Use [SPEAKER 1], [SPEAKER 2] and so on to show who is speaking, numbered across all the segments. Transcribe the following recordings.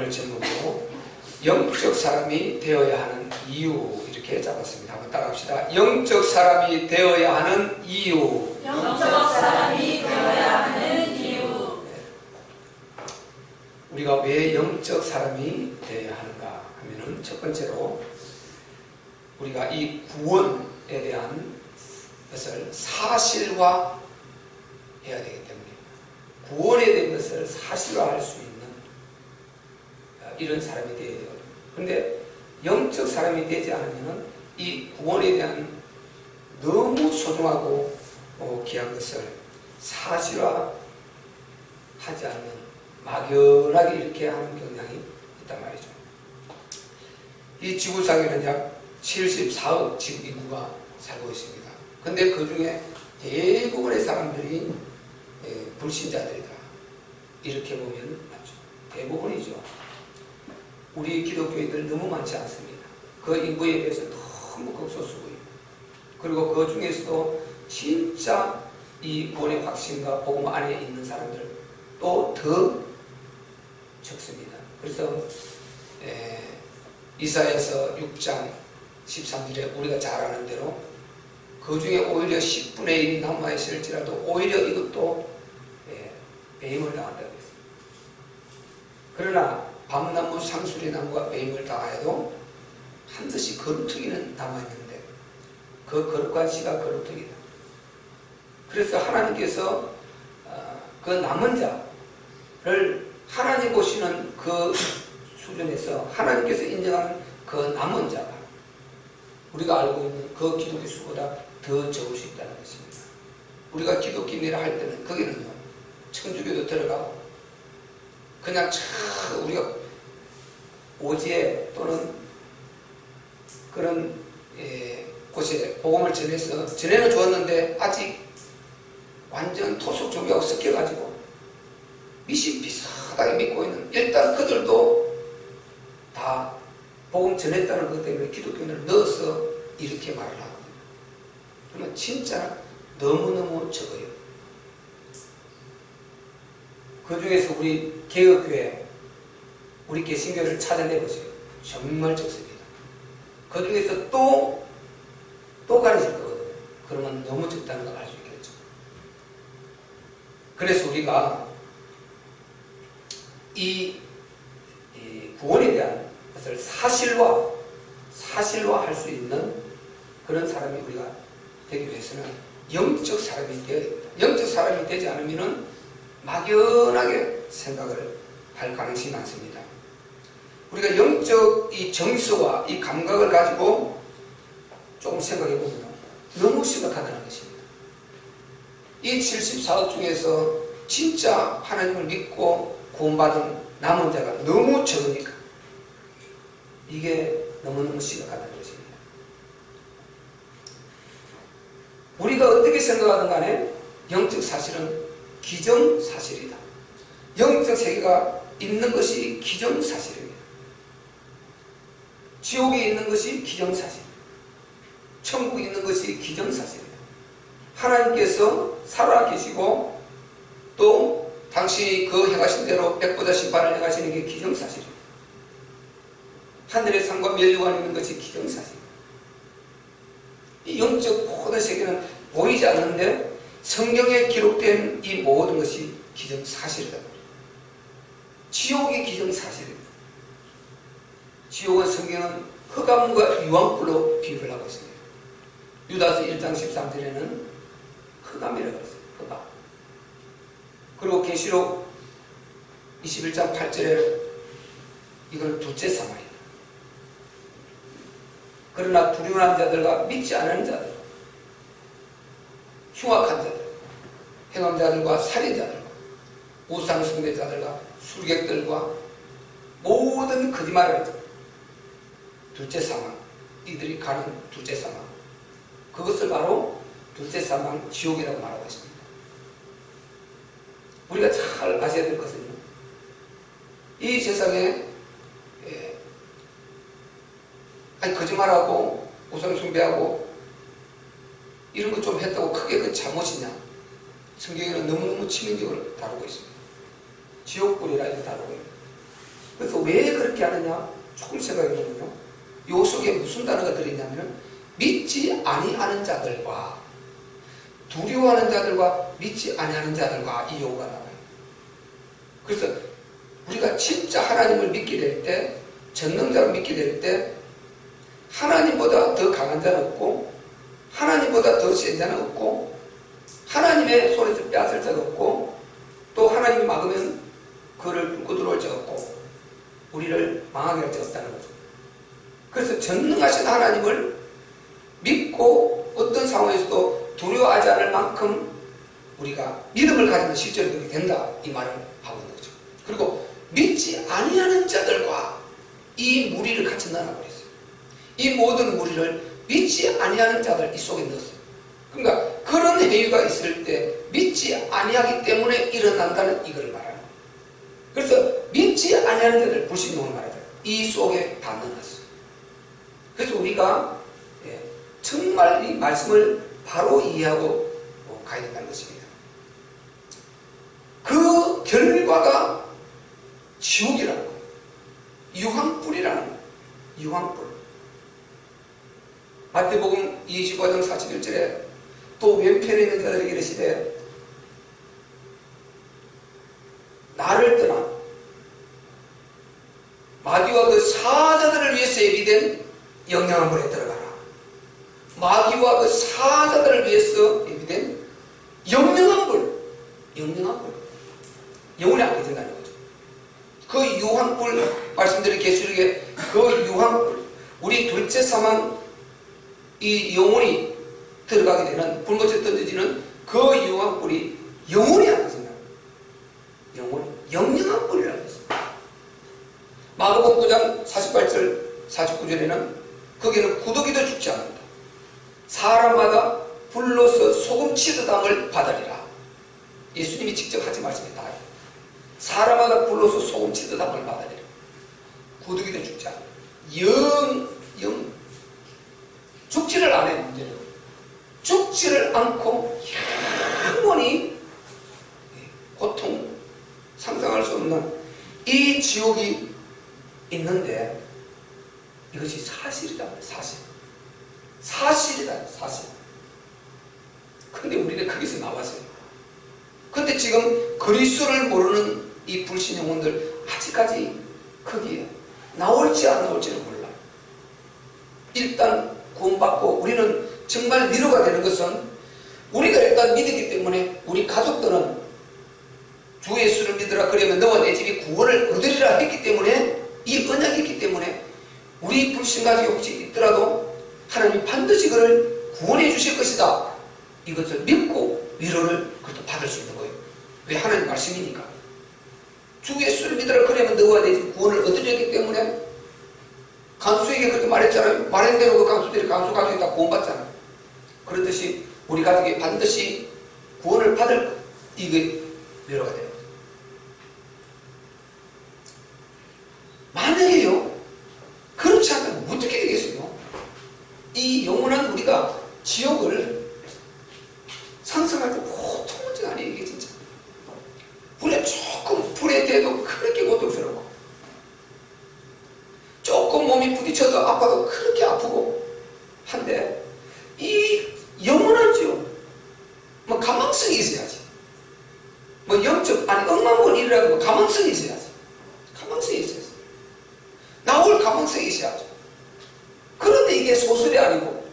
[SPEAKER 1] 오늘 제목으로 영적 사람이 되어야 하는 이유 이렇게 잡았습니다. 한번 따라합시다. 영적 사람이 되어야 하는 이유.
[SPEAKER 2] 영적 사람이 되어야 하는 이유.
[SPEAKER 1] 우리가 왜 영적 사람이 되어야 하는가 하면은 첫 번째로 우리가 이 구원에 대한 것을 사실화 해야 되기 때문입니다. 구원에 대한 것을 사실화할 수 있는 이런 사람이 되어야 되거든요. 그런데 영적 사람이 되지 않으면 이 구원에 대한 너무 소중하고 귀한 것을 사실화하지 않는 막연하게 이렇게 하는 경향이 있단 말이죠. 이 지구상에는 약 74억 지구 인구가 살고 있습니다. 근데 그 중에 대부분의 사람들이 불신자들이다. 이렇게 보면 맞죠. 대부분이죠. 우리 기독교인들 너무 많지 않습니다. 그 인구에 비해서 너무 극소수고요. 그리고 그 중에서도 진짜 이 구원의 확신과 복음 안에 있는 사람들 또 더 적습니다. 그래서 이사야서 6장 13절에 우리가 잘 아는 대로 그 중에 오히려 10분의 1이 남아있을지라도 오히려 이것도 배임을 당한다고 했습니다. 그러나 밤나무 상수리나무가 배임을 당하여도 반드시 거루터기는 남아있는데 그 거룩한 씨가 거루터기다. 그래서 하나님께서 그 남은 자를 하나님 보시는 그 수준에서 하나님께서 인정하는 그 남은 자가 우리가 알고 있는 그 기독교 수보다 더 적을 수 있다는 것입니다. 우리가 기독교인이라 할 때는 거기는요 천주교도 들어가고 그냥 우리가 오지에 또는 그런 곳에 복음을 전에는 좋았는데 아직 완전 토속 종교하고 섞여가지고 미신 비슷하게 믿고 있는 일단 그들도 다 복음 전했다는 것 때문에 기독교인을 넣어서 이렇게 말을 하거든요. 그러면 진짜 너무너무 적어요. 그 중에서 우리 개혁교회, 우리 개신교를 찾아내보세요. 정말 적습니다. 그 중에서 또 가르칠 거거든요. 그러면 너무 적다는 걸 알 수 있겠죠. 그래서 우리가 이 구원에 대한 것을 사실화할 수 있는 그런 사람이 우리가 되기 위해서는 영적 사람이 되어야 됩니다. 영적 사람이 되지 않으면 막연하게 생각을 할 가능성이 많습니다. 우리가 영적 이 정서와 이 감각을 가지고 조금 생각해 보면 너무 심각하다는 것입니다. 이 74억 중에서 진짜 하나님을 믿고 구원받은 남은 자가 너무 적으니까 이게 너무너무 심각하다는 것입니다. 우리가 어떻게 생각하든 간에 영적 사실은 기정사실이다. 영적 세계가 있는 것이 기정사실입니다. 지옥에 있는 것이 기정사실, 천국에 있는 것이 기정사실입니다. 하나님께서 살아계시고 또 당신이 그 행하신 대로 백보자 심판을 행하시는 게 기정사실입니다. 하늘의 상과 멸류관에 있는 것이 기정사실입니다. 이 영적 모든 세계는 보이지 않는데 성경에 기록된 이 모든 것이 기정사실이다. 지옥이 기정사실입니다. 지옥은 성경은 흑암과 유황불로 비유를 하고 있습니다. 유다서 1장 13절에는 흑암이라고 했어요. 흑암. 그리고 계시록 21장 8절에 이걸 둘째 사망이다. 그러나 불의한 자들과 믿지 않은 자들, 흉악한 자들, 행함자들과 살인자들과 우상숭배자들과 술객들과 모든 거짓말을 하죠. 둘째 사망, 이들이 가는 둘째 사망, 그것을 바로 둘째 사망 지옥이라고 말하고 있습니다. 우리가 잘 아셔야 될 것은요, 이 세상에 거짓말하고 우상숭배하고 이런 것 좀 했다고 크게 그 잘못이냐? 성경에는 너무너무 치명적으로 다루고 있습니다. 지옥불이라 이렇게 다루고 있습니다. 그래서 왜 그렇게 하느냐? 조금 생각해보면요. 요 속에 무슨 단어가 들어있냐면 믿지 아니하는 자들과 두려워하는 자들과 믿지 아니하는 자들과 이 용어가 나와요. 그래서 우리가 진짜 하나님을 믿게 될 때, 전능자를 믿게 될 때 하나님보다 더 강한 자는 없고 하나님보다 더 센 자는 없고 하나님의 손에서 빼앗을 자가 없고 또 하나님이 막으면 그를 뚫고 들어올 자가 없고 우리를 망하게 할 자가 없다는 거죠. 그래서 전능하신 하나님을 믿고 어떤 상황에서도 두려워하지 않을 만큼 우리가 믿음을 가지면 실제로 그렇게 된다, 이 말을 하고 있는 거죠. 그리고 믿지 아니하는 자들과 이 무리를 같이 나눠버렸어요. 이 모든 무리를 믿지 아니하는 자들 이 속에 넣었어요. 그러니까 그런 행위가 있을 때 믿지 아니하기 때문에 일어난다는 이걸 말하는 거예요. 그래서 믿지 아니하는 자들, 불신용을 말하죠. 이 속에 다 넣어놨어요. 그래서 우리가 정말 이 말씀을 바로 이해하고 가야 된다는 것입니다. 그 결과가 지옥이라는 거예요. 유황불이라는 거예요. 유황불. 마태복음 25장 41절에 또 왼편에 있는 자들에게 이르시되 나를 떠나 마귀와 그 사자들을 위해서 예비된 영영한 물에 들어가라. 마귀와 그 사자들을 위해서 예비된 영영한 불, 영영한 불, 영원히 안 깨진다는 거죠. 그 유황불, 말씀드린 계시록에 그 유황불, 우리 둘째 사망 이 영혼이 들어가게 되는 불못에 던져지는 그 유황불이 영원히 안 깨진다. 영원히 영영한 불이라고 했습니다. 마가복음 9장 48절 49절에는 거기는 구더기도 죽지 않는다. 사람마다 불로서 소금 치듯함을 받으리라. 예수님이 직접 하지 말씀했다. 사람마다 불로서 소금 치듯함을 받으리라. 구더기도 죽지 않는다. 영 죽지를 않아요. 문제는 죽지를 않고 영원히 고통 상상할 수 없는 이 지옥이 있는데 이것이 사실이다. 사실이다. 사실. 근데 우리는 거기서 나왔어요. 근데 지금 그리스도를 모르는 이 불신 영혼들 아직까지 거기에 나올지 안 나올지는 몰라. 일단 구원받고 우리는 정말 위로가 되는 것은 우리가 일단 믿었기 때문에 우리 가족들은 주 예수를 믿으라 그러면 너와 내 집이 구원을 얻으리라 했기 때문에 이 언약이 있기 때문에 우리 불신가족이 혹시 있더라도 하나님이 반드시 그를 구원해 주실 것이다. 이것을 믿고 위로를 그것도 받을 수 있는 거예요. 왜? 하나님 말씀이니까. 주 예수를 믿으라 그러면 너와 내 집 구원을 얻으려 했기 때문에 간수에게 그렇게 말했잖아요. 말한 대로 그 간수들이 간수 가족이 다 구원받잖아요. 그렇듯이 우리 가족이 반드시 구원을 받을 것. 이게 위로가 돼요. 만약에요, 그렇지 않다면 어떻게 되겠어요? 이 영원한 우리가 지옥을 상상할 때 보통 문제가 아니에요. 이게 진짜 불에 대도 그렇게 고통스러워. 조금 몸이 부딪혀도 아파도 그렇게 아프고 한데 이 영원한 지옥 뭐 가망성이 있어야지. 뭐 영적 아니 억만번 일이라도 뭐 가망성이 있어야지. 가망성이 있어야지. 나올 가망성이 있어야죠. 그런데 이게 소설이 아니고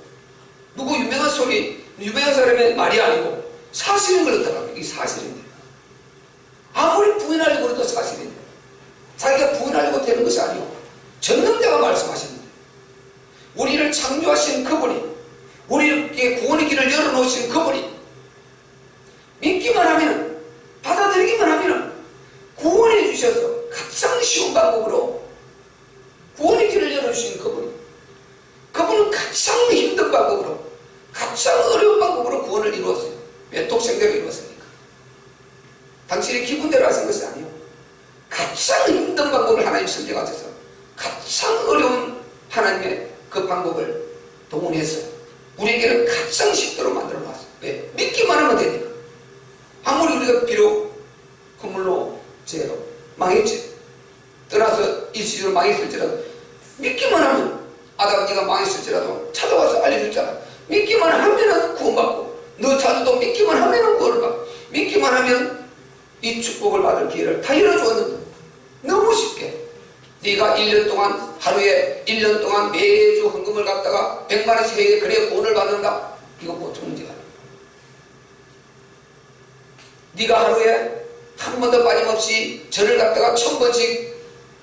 [SPEAKER 1] 누구 유명한 소리 유명한 사람의 말이 아니고 사실인 걸 어떡합니까? 이게 사실인데 아무리 부인하려고 해도 사실인데 자기가 부인하려고 되는 것이 아니고 전능자가 말씀하시는데 우리를 창조하신 그분이 우리에게 구원의 길을 열어놓으신 그분이 믿기만 하면 받아들이기만 하면 구원해 주셔서 가장 쉬운 방법으로 구원의 길을 열어주신 그분은 가장 힘든 방법으로 가장 어려운 방법으로 구원을 이루었어요. 왜? 독생자로 이루었으니까. 당신의 기분대로 하신 것이 아니에요. 가장 힘든 방법을 하나님 선정하셔서 가장 어려운 하나님의 그 방법을 동원해서 우리에게는 가장 쉽도록 만들어 놨어요. 왜? 믿기만 하면 되니까. 아무리 우리가 비록 건물로 죄로 망했지. 떠나서 일시적으로 망했을지라도 믿기만 하면 아담 네가 망했을지라도 찾아와서 알려줬잖아. 믿기만 하면은 구원받고 너 자녀도 믿기만 하면은 구원을 받고 믿기만 하면 이 축복을 받을 기회를 다 열어주었는데 너무 쉽게 네가 1년 동안 하루에 1년 동안 매주 헌금을 갖다가 100만 원씩 해야 그래야 구원을 받는다. 이거 보통 문제가 아니야. 네가 하루에 한 번도 빠짐없이 절을 갖다가 1000번씩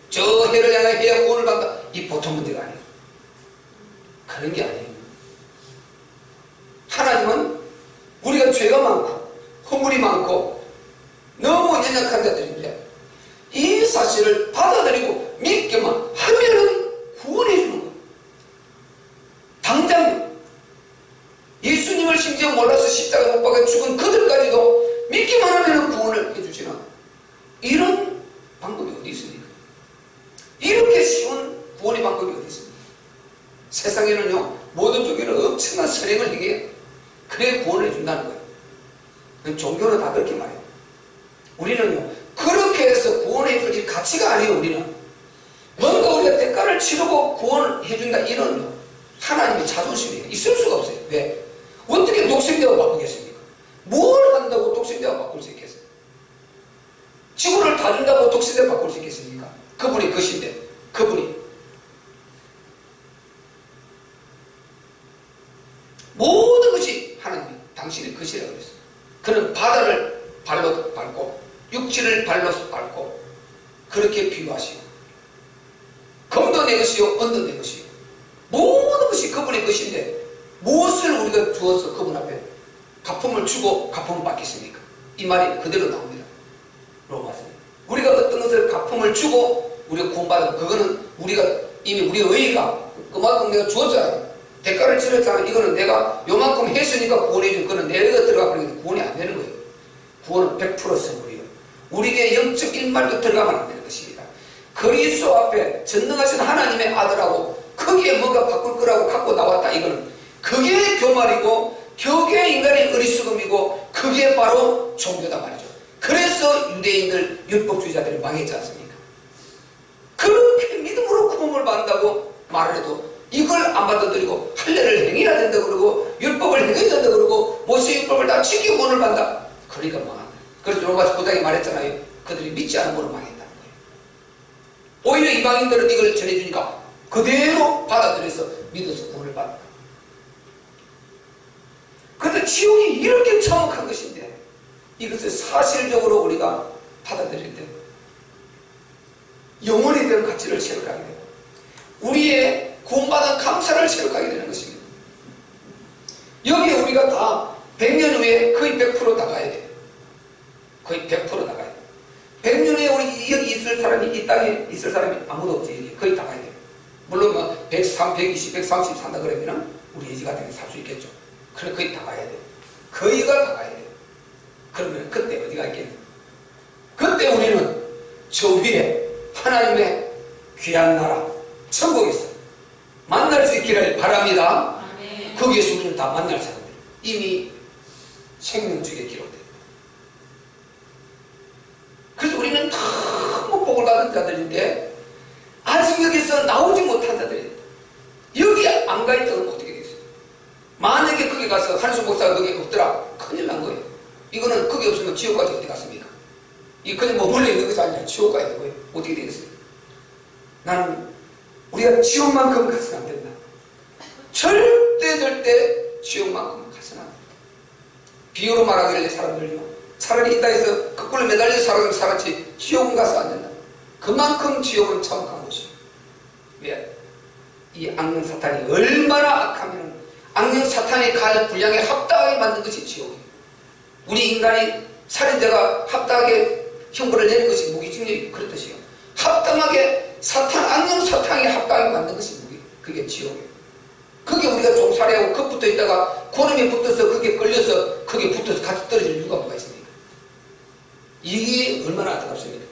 [SPEAKER 1] 저 해를 향해 해야 구원을 받는다. 이 보통 문제가 아니에요. 그런 게 아니에요. 하나님은 우리가 죄가 많고 허물이 많고 너무 연약한 자들인데 이 사실을 받아들이고 믿기만 하면은 구원해 주는 거예요. 당장요. 예수님을 심지어 몰라서 십자가 못 박아 죽은 그들까지도 믿기만 하면은 구원을 해주시는 이런 방법이 어디 있습니까? 이렇게 쉬운 구원의 방법이 어디 있습니까? 세상에는요 모든 종교는 엄청난 선행을 행해 그래 구원을 해준다는 거예요. 종교는 다 그렇게 말해요. 우리는요 그렇게 해서 구원해 줄 일 가치가 아니에요. 우리는 뭔가 우리가 대가를 치르고 구원해 준다 이런 하나님의 자존심이에요. 있을 수가 없어요. 왜? 어떻게 독생자와 바꾸겠습니까? 뭘 한다고 독생자와 바꿀 수 있겠어요? 지구를 다 준다고 독생자 바꿀 수 있겠습니까? 그분이 것인데 그분이 모든 것이 하나님이 당신의 것이라고 그랬어요. 그는 바다를 발로 밟고 육지를 발로 밟고 그렇게 비유하시고 검도 내 것이요 은도 내 것이요 모든 것이 그분의 것인데 무엇을 우리가 주어서 그분 앞에 갚음을 주고 갚음을 받겠습니까? 이 말이 그대로 나옵니다. 로마서 우리가 어떤 것을 갚음을 주고 우리가 구원받은 그거는 우리가 이미 우리의 의의가 그만큼 내가 주었잖아요. 대가를 치렀잖아요. 이거는 내가 요만큼 했으니까 구원해준 그거는 내가 들어가 버리면 구원이 안 되는 거예요. 구원은 100% 선물이에요. 우리에게 영적 일말도 들어가면 안 되는 것입니다. 그리스도 앞에 전능하신 하나님의 아들하고 거기에 뭔가 바꿀 거라고 갖고 나왔다. 이거는 그게 교말이고 그게 인간의 어리석음이고 그게 바로 종교다 말이죠. 그래서 유대인들 율법주의자들이 망했지 않습니까? 그렇게 믿음으로 구원을 받는다고 말을 해도 이걸 안 받아들이고 할례를 행해야 된다 그러고 율법을 행해야 된다 그러고 모세 율법을 다 지키고 구원을 받는다. 그러니까 망한다. 그래서 로마서 9장에 말했잖아요. 그들이 믿지 않음으로 망했다는 거예요. 오히려 이방인들은 이걸 전해주니까 그대로 받아들여서 믿어서 구원을 받는다. 그런데 지옥이 이렇게 참혹한 것인데 이것을 사실적으로 우리가 받아들일 때 영원히 대한 가치를 체력하게 되고 우리의 구원받은 감사를 체력하게 되는 것입니다. 여기에 우리가 다 100년 후에 거의 100% 나가야 돼요. 거의 100% 나가야 돼요. 100년 후에 우리 여기 있을 사람이 이 땅에 있을 사람이 아무도 없지. 여기 거의 나가야 돼요. 물론 뭐 103, 120, 130 산다 그러면은 우리 예지 같은 게 살 수 있겠죠. 그래 거의 다 가야 돼요. 거의가 다 가야 돼요. 그러면 그때 어디가 있겠냐? 그때 우리는 저 위에 하나님의 귀한 나라 천국에서 만날 수 있기를 바랍니다.
[SPEAKER 2] 아멘.
[SPEAKER 1] 거기에서 우리는 다 만날 사람들 이미 생명책에 기록돼요. 그래서 우리는 너무 복을 받은 자들인데 아직 여기서 나오지 못한 자들이에요. 여기 안 가 있다면 어떻게 되겠어요? 만약에 거기 가서 한수 목사가 거기 없더라 큰일 난 거예요. 이거는 거기 없으면 지옥까지 어디 갔습니까? 이 그냥 뭐 멀리 있는 것이 아니라 지옥 가 있는 거예요. 어떻게 되겠어요? 나는 우리가 지옥만큼 가서는 안 된다. 절대 지옥만큼 가서는 안 된다. 비유로 말하길래 사람들요 차라리 이 땅에서 거꾸로 매달려서 살아가면 살았지 지옥은 가서 안 된다. 그만큼 지옥은 참혹한 곳이에요. 왜? 이 악령 사탄이 얼마나 악하면 악령 사탄이 갈 분량에 합당하게 만든 것이 지옥이에요. 우리 인간이 살인자가 합당하게 형벌을 내는 것이 무기징역이 그렇듯이요. 합당하게 악령 사탄이 합당하게 만든 것이 그게 지옥이에요. 그게 우리가 종살이하고 겁붙어 있다가 고름에 붙어서 그게 걸려서 그게 붙어서 같이 떨어질 이유가 뭐가 있습니까? 이게 얼마나 안타깝습니까?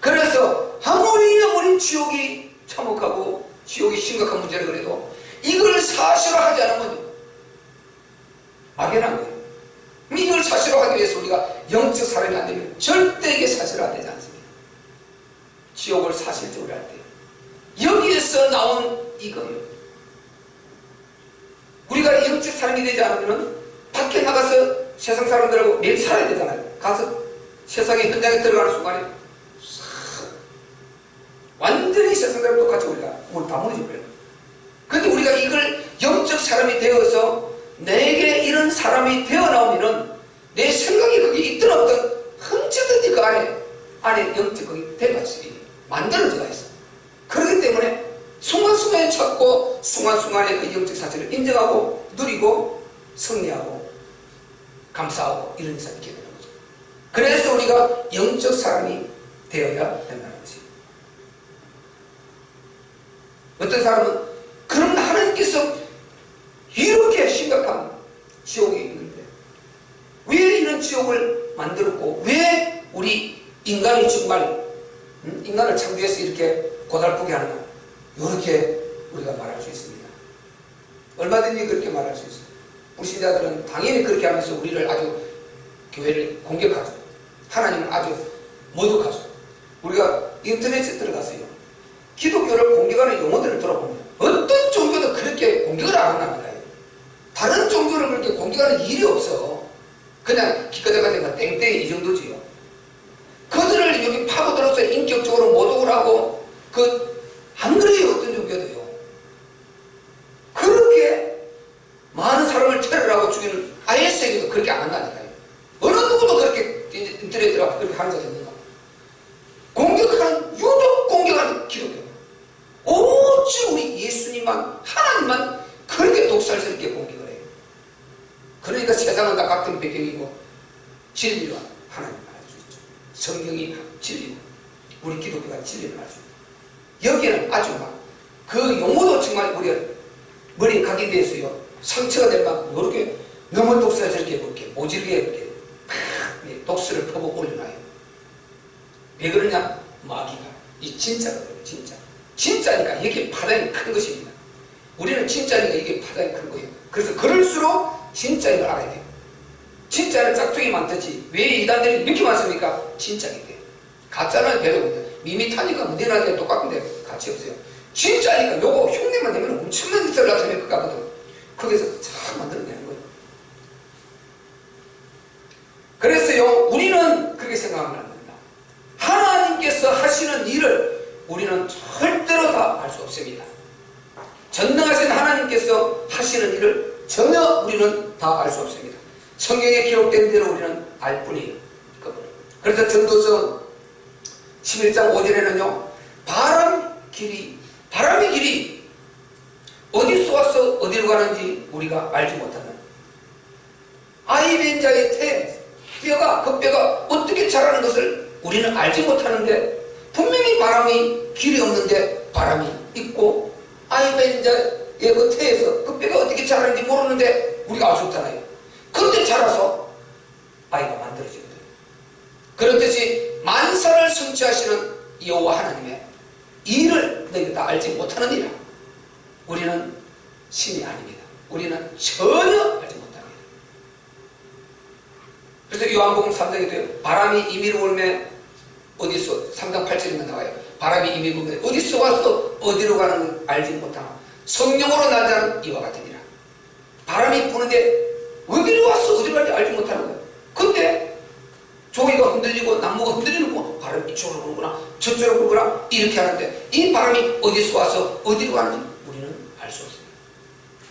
[SPEAKER 1] 그래서 아무리 지옥이 참혹하고 지옥이 심각한 문제라 그래도 이걸 사실화하지 않으면 막연한 거예요. 이걸 사실화하기 위해서 우리가 영적 사람이 안 되면 절대 이게 사실화되지 않습니다. 지옥을 사실적으로 할 때 여기에서 나온 이거예요. 우리가 영적 사람이 되지 않으면 밖에 나가서 세상 사람들하고 매일 살아야 되잖아요. 가서 세상의 현장에 들어가는 순간에 완전히 세상 사람과 똑같이 우리가 다 무너져버려요. 그런데 우리가 이걸 영적 사람이 되어서 내게 이런 사람이 되어 나오면은 내 생각이 거기 있든 없든 흠치든지 그 안에 영적 거기 대가 있어요. 만들어져가 있어. 그렇기 때문에 순간순간에 찾고 순간순간에 그 영적 사실을 인정하고 누리고 승리하고 감사하고 이런 일이 있게 되는 거죠. 그래서 우리가 영적 사람이 되어야 된다는 것이에요. 어떤 사람은 그럼 하나님께서 이렇게 심각한 지옥이 있는데 왜 이런 지옥을 만들었고 왜 우리 인간이 정말 인간을 창조해서 이렇게 고달프게 하느냐, 이렇게 우리가 말할 수 있습니다. 얼마든지 그렇게 말할 수 있어요. 불신자들은 당연히 그렇게 하면서 우리를 아주 교회를 공격하죠. 하나님을 아주 모독하죠. 우리가 인터넷에 들어가서요, 기독교를 공격하는 용어들을 들어보면 어떤 종교도 그렇게 공격을 안 한답니다. 다른 종교를 그렇게 공격하는 일이 없어. 그냥 기껏해가 내가 땡땡이 이 정도지요. 그들을 여기 파고들어서 인격적으로 모독을 하고 안 그래요. 어떤 종교도요. 그렇게 많은 사람을 테러하고 죽이는 IS에게도 그렇게 안 한다니까요. 어느 누구도 그렇게 인터넷에 들어가서 그렇게 하는 적이 있는가. 공격하는, 유독 공격하는 기독교. 오직 우리 예수님만, 하나님만 그렇게 독살스럽게 공격을 해요. 그러니까 세상은 다 같은 배경이고 진리와 하나님을 알 수 있죠. 성경이 진리고 우리 기독교가 진리를 알 수 있죠. 여기에는 아주 그 용어도 정말 우리가 머리에 각인되어서요, 상처가 될 만큼 이렇게 너무 독살스럽게 이렇게 모질게 이렇게 독수를 퍼붓고 올려놔요. 왜 그러냐? 마귀가 이 진짜거든요. 진짜니까 이게 파장이 큰 것입니다. 우리는 진짜니까 이게 파장이 큰 거예요. 그래서 그럴수록 진짜인 걸 알아야 돼요. 진짜는 짝퉁이 많듯이 왜 이단들이 이렇게 많습니까? 진짜이기 때문에. 가짜는 배려거든요. 밋밋하니까 문제나게 똑같은데 가치 없어요. 진짜니까 요거 흉내만 내면 엄청난 짓을 나타낼 것 같거든. 거기서 참 만들어내는 거예요. 그래서요, 우리는 그렇게 생각하면 안 된다. 하나님께서 하시는 일을 우리는 절대로 다 알 수 없습니다. 전능하신 하나님께서 하시는 일을 전혀 우리는 다 알 수 없습니다. 성경에 기록된 대로 우리는 알 뿐이에요. 그래서 전도서 11장 5절에는요, 바람의 길이 어디서 와서 어디로 가는지 우리가 알지 못한다. 아이벤자의 그 뼈가 어떻게 자라는 것을 우리는 알지 못하는데, 분명히 바람이 길이 없는데 바람이 있고, 아이벤자의 그 태에서 그 뼈가 어떻게 자라는지 모르는데 우리가 알 수 없잖아요. 그런데 자라서 아이가 만들어지거든요. 그렇듯이 만사를 성취하시는 여호와 하나님의 일을 너희가 다 알지 못하는 이라 우리는 신이 아닙니다. 우리는 전혀 알지 못합니다. 그래서 요한복음 3장에도 바람이 임의로 불매 어디서 3장 8절에 나와요. 바람이 임의로 불매 어디서 와서 어디로 가는 걸 알지 못하나 성령으로 난 자는 이와 같으니라. 바람이 부는데 어디로 와서 어디로 갈지 알지 못하는 거예요. 근데 종이가 흔들리고 나무가 흔들리는 거 바람이 이쪽으로 부는구나 저쪽으로 부는구나 이렇게 하는데 이 바람이 어디서 와서 어디로 가는지 우리는 알 수 없습니다.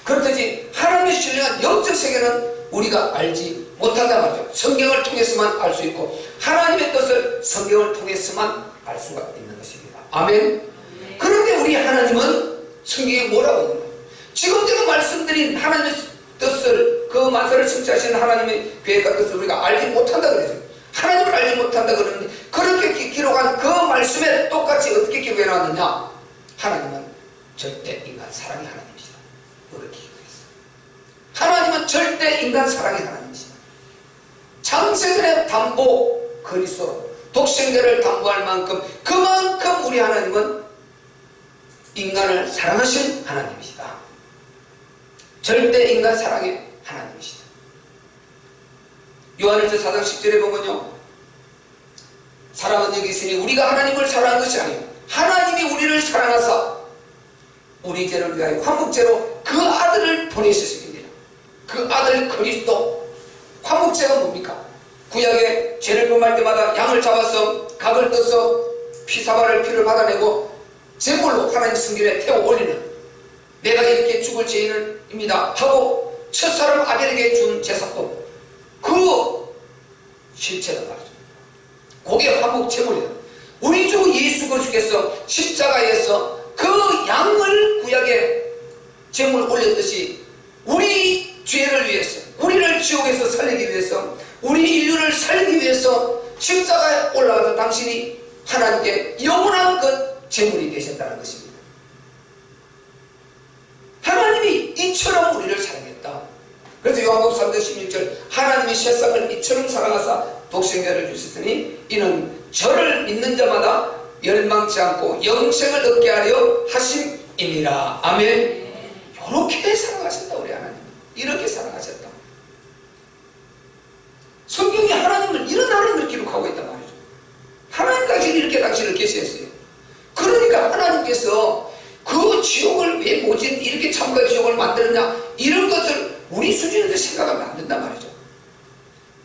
[SPEAKER 1] 그렇듯이 하나님의 신령한 영적 세계는 우리가 알지 못한단 말이죠. 성경을 통해서만 알 수 있고 하나님의 뜻을 성경을 통해서만 알 수가 있는 것입니다. 아멘. 그런데 우리 하나님은 성경에 뭐라고 있는 거예요? 지금 제가 말씀드린 하나님의 뜻을, 그 만사를 성취하시는 하나님의 계획과 뜻을 우리가 알지 못한다 그랬어요. 하나님을 알지 못한다 그러는데 그렇게 기록한 그 말씀에 똑같이 어떻게 기록해놨느냐? 하나님은 절대 인간 사랑의 하나님이시다. 이렇게 기록했어요. 하나님은 절대 인간 사랑의 하나님이시다. 창세전의 담보 그리스도 독생자를 담보할 만큼 그만큼 우리 하나님은 인간을 사랑하신 하나님이시다. 절대 인간 사랑의 하나님이시다. 요한일서 4장 10절에 보면요, 사랑은 여기 있으니 우리가 하나님을 사랑한 것이 아니에요. 하나님이 우리를 사랑하사 우리 죄를 위하여 화목제로 그 아들을 보내셨습니다. 그 아들 그리스도. 화목제가 뭡니까? 구약에 죄를 범할 때마다 양을 잡아서 각을 떠서 피사발을 피를 받아내고 제물로 하나님 성전에 태워 올리는, 내가 이렇게 죽을 죄인입니다 하고 첫사람 아벨에게 준 제사법, 그 실체다 말이죠. 그게 화목 제물이다. 우리 주 예수 그리스도께서 십자가에서 그 양을 구약에 제물 올렸듯이 우리 죄를 위해서, 우리를 지옥에서 살리기 위해서, 우리 인류를 살리기 위해서 십자가에 올라가서 당신이 하나님께 영원한 그 제물이 되셨다는 것입니다. 하나님이 이처럼 우리를 사랑했다. 그래서 요한복음 3장 16절 하나님이 세상을 이처럼 사랑하사 독생자를 주셨으니 이는 저를 믿는 자마다 멸망치 않고 영생을 얻게 하려 하심이니라. 아멘. 이렇게 사랑하셨다. 우리 하나님 이렇게 사랑하셨다. 성경이 하나님을 이런 하나님을 기록하고 있단 말이죠. 하나님 당신이 이렇게 당신을 계시했어요. 그러니까 하나님께서 그 지옥을 왜 모진 이렇게 참가 지옥을 만들었냐, 이런 것을 우리 수준에서 생각하면 안 된단 말이죠.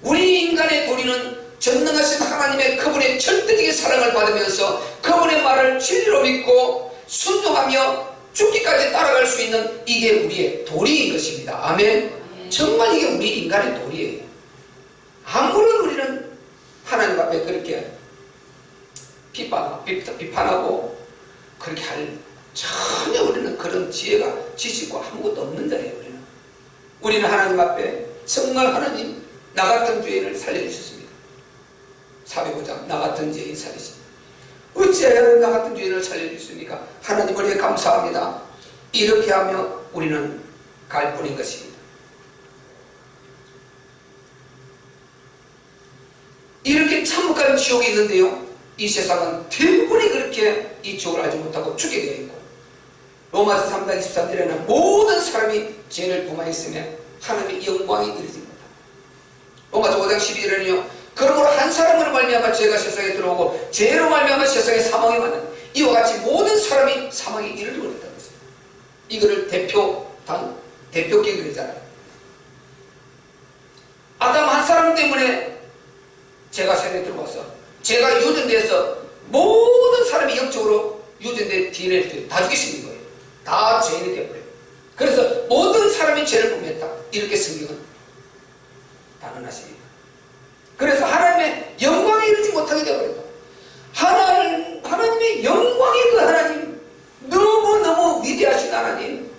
[SPEAKER 1] 우리 인간의 도리는 전능하신 하나님의 그분의 절대적인 사랑을 받으면서 그분의 말을 진리로 믿고 순종하며 죽기까지 따라갈 수 있는 이게 우리의 도리인 것입니다. 아멘. 정말 이게 우리 인간의 도리예요. 아무런 우리는 하나님 앞에 그렇게 비판하고 그렇게 할 전혀 우리는 그런 지혜가 지식과 아무것도 없는 자예요. 우리는 하나님 앞에 정말 하나님 나 같은 죄인을 살려주셨습니다. 사회보장 나 같은 죄인 살리십니다. 어찌하여 나 같은 죄인을 살려주십니까? 하나님 우리에 감사합니다. 이렇게 하며 우리는 갈 뿐인 것입니다. 이렇게 참혹한 지옥이 있는데요, 이 세상은 대부분이 그렇게 이 지옥을 알지 못하고 죽게 되어 있고, 로마서 3장 23절에는 모든 사람이 죄를 범하였으며 하나님의 영광이 이르지 못하고, 로마서 5장 12절에는요 그러므로 한 사람으로 말미암아 죄가 세상에 들어오고 죄로 말미암아 세상에 사망이 왔는 이와 같이 모든 사람이 사망에 이르게 되었다는 것입니다. 이거를 대표격이 그러잖아요. 아담 한 사람 때문에 죄가 세상에 들어와서 죄가 유전돼서 모든 사람이 영적으로 유전된 DNA를 다 죽이시는 거예요. 다 죄인이 되어버려요. 그래서 모든 사람이 죄를 범했다. 이렇게 성경은 단언하십니다. 그래서 하나님의 영광에 이르지 못하게 되어버렸다. 하나님의 영광의 그 하나님, 너무너무 위대하신 하나님,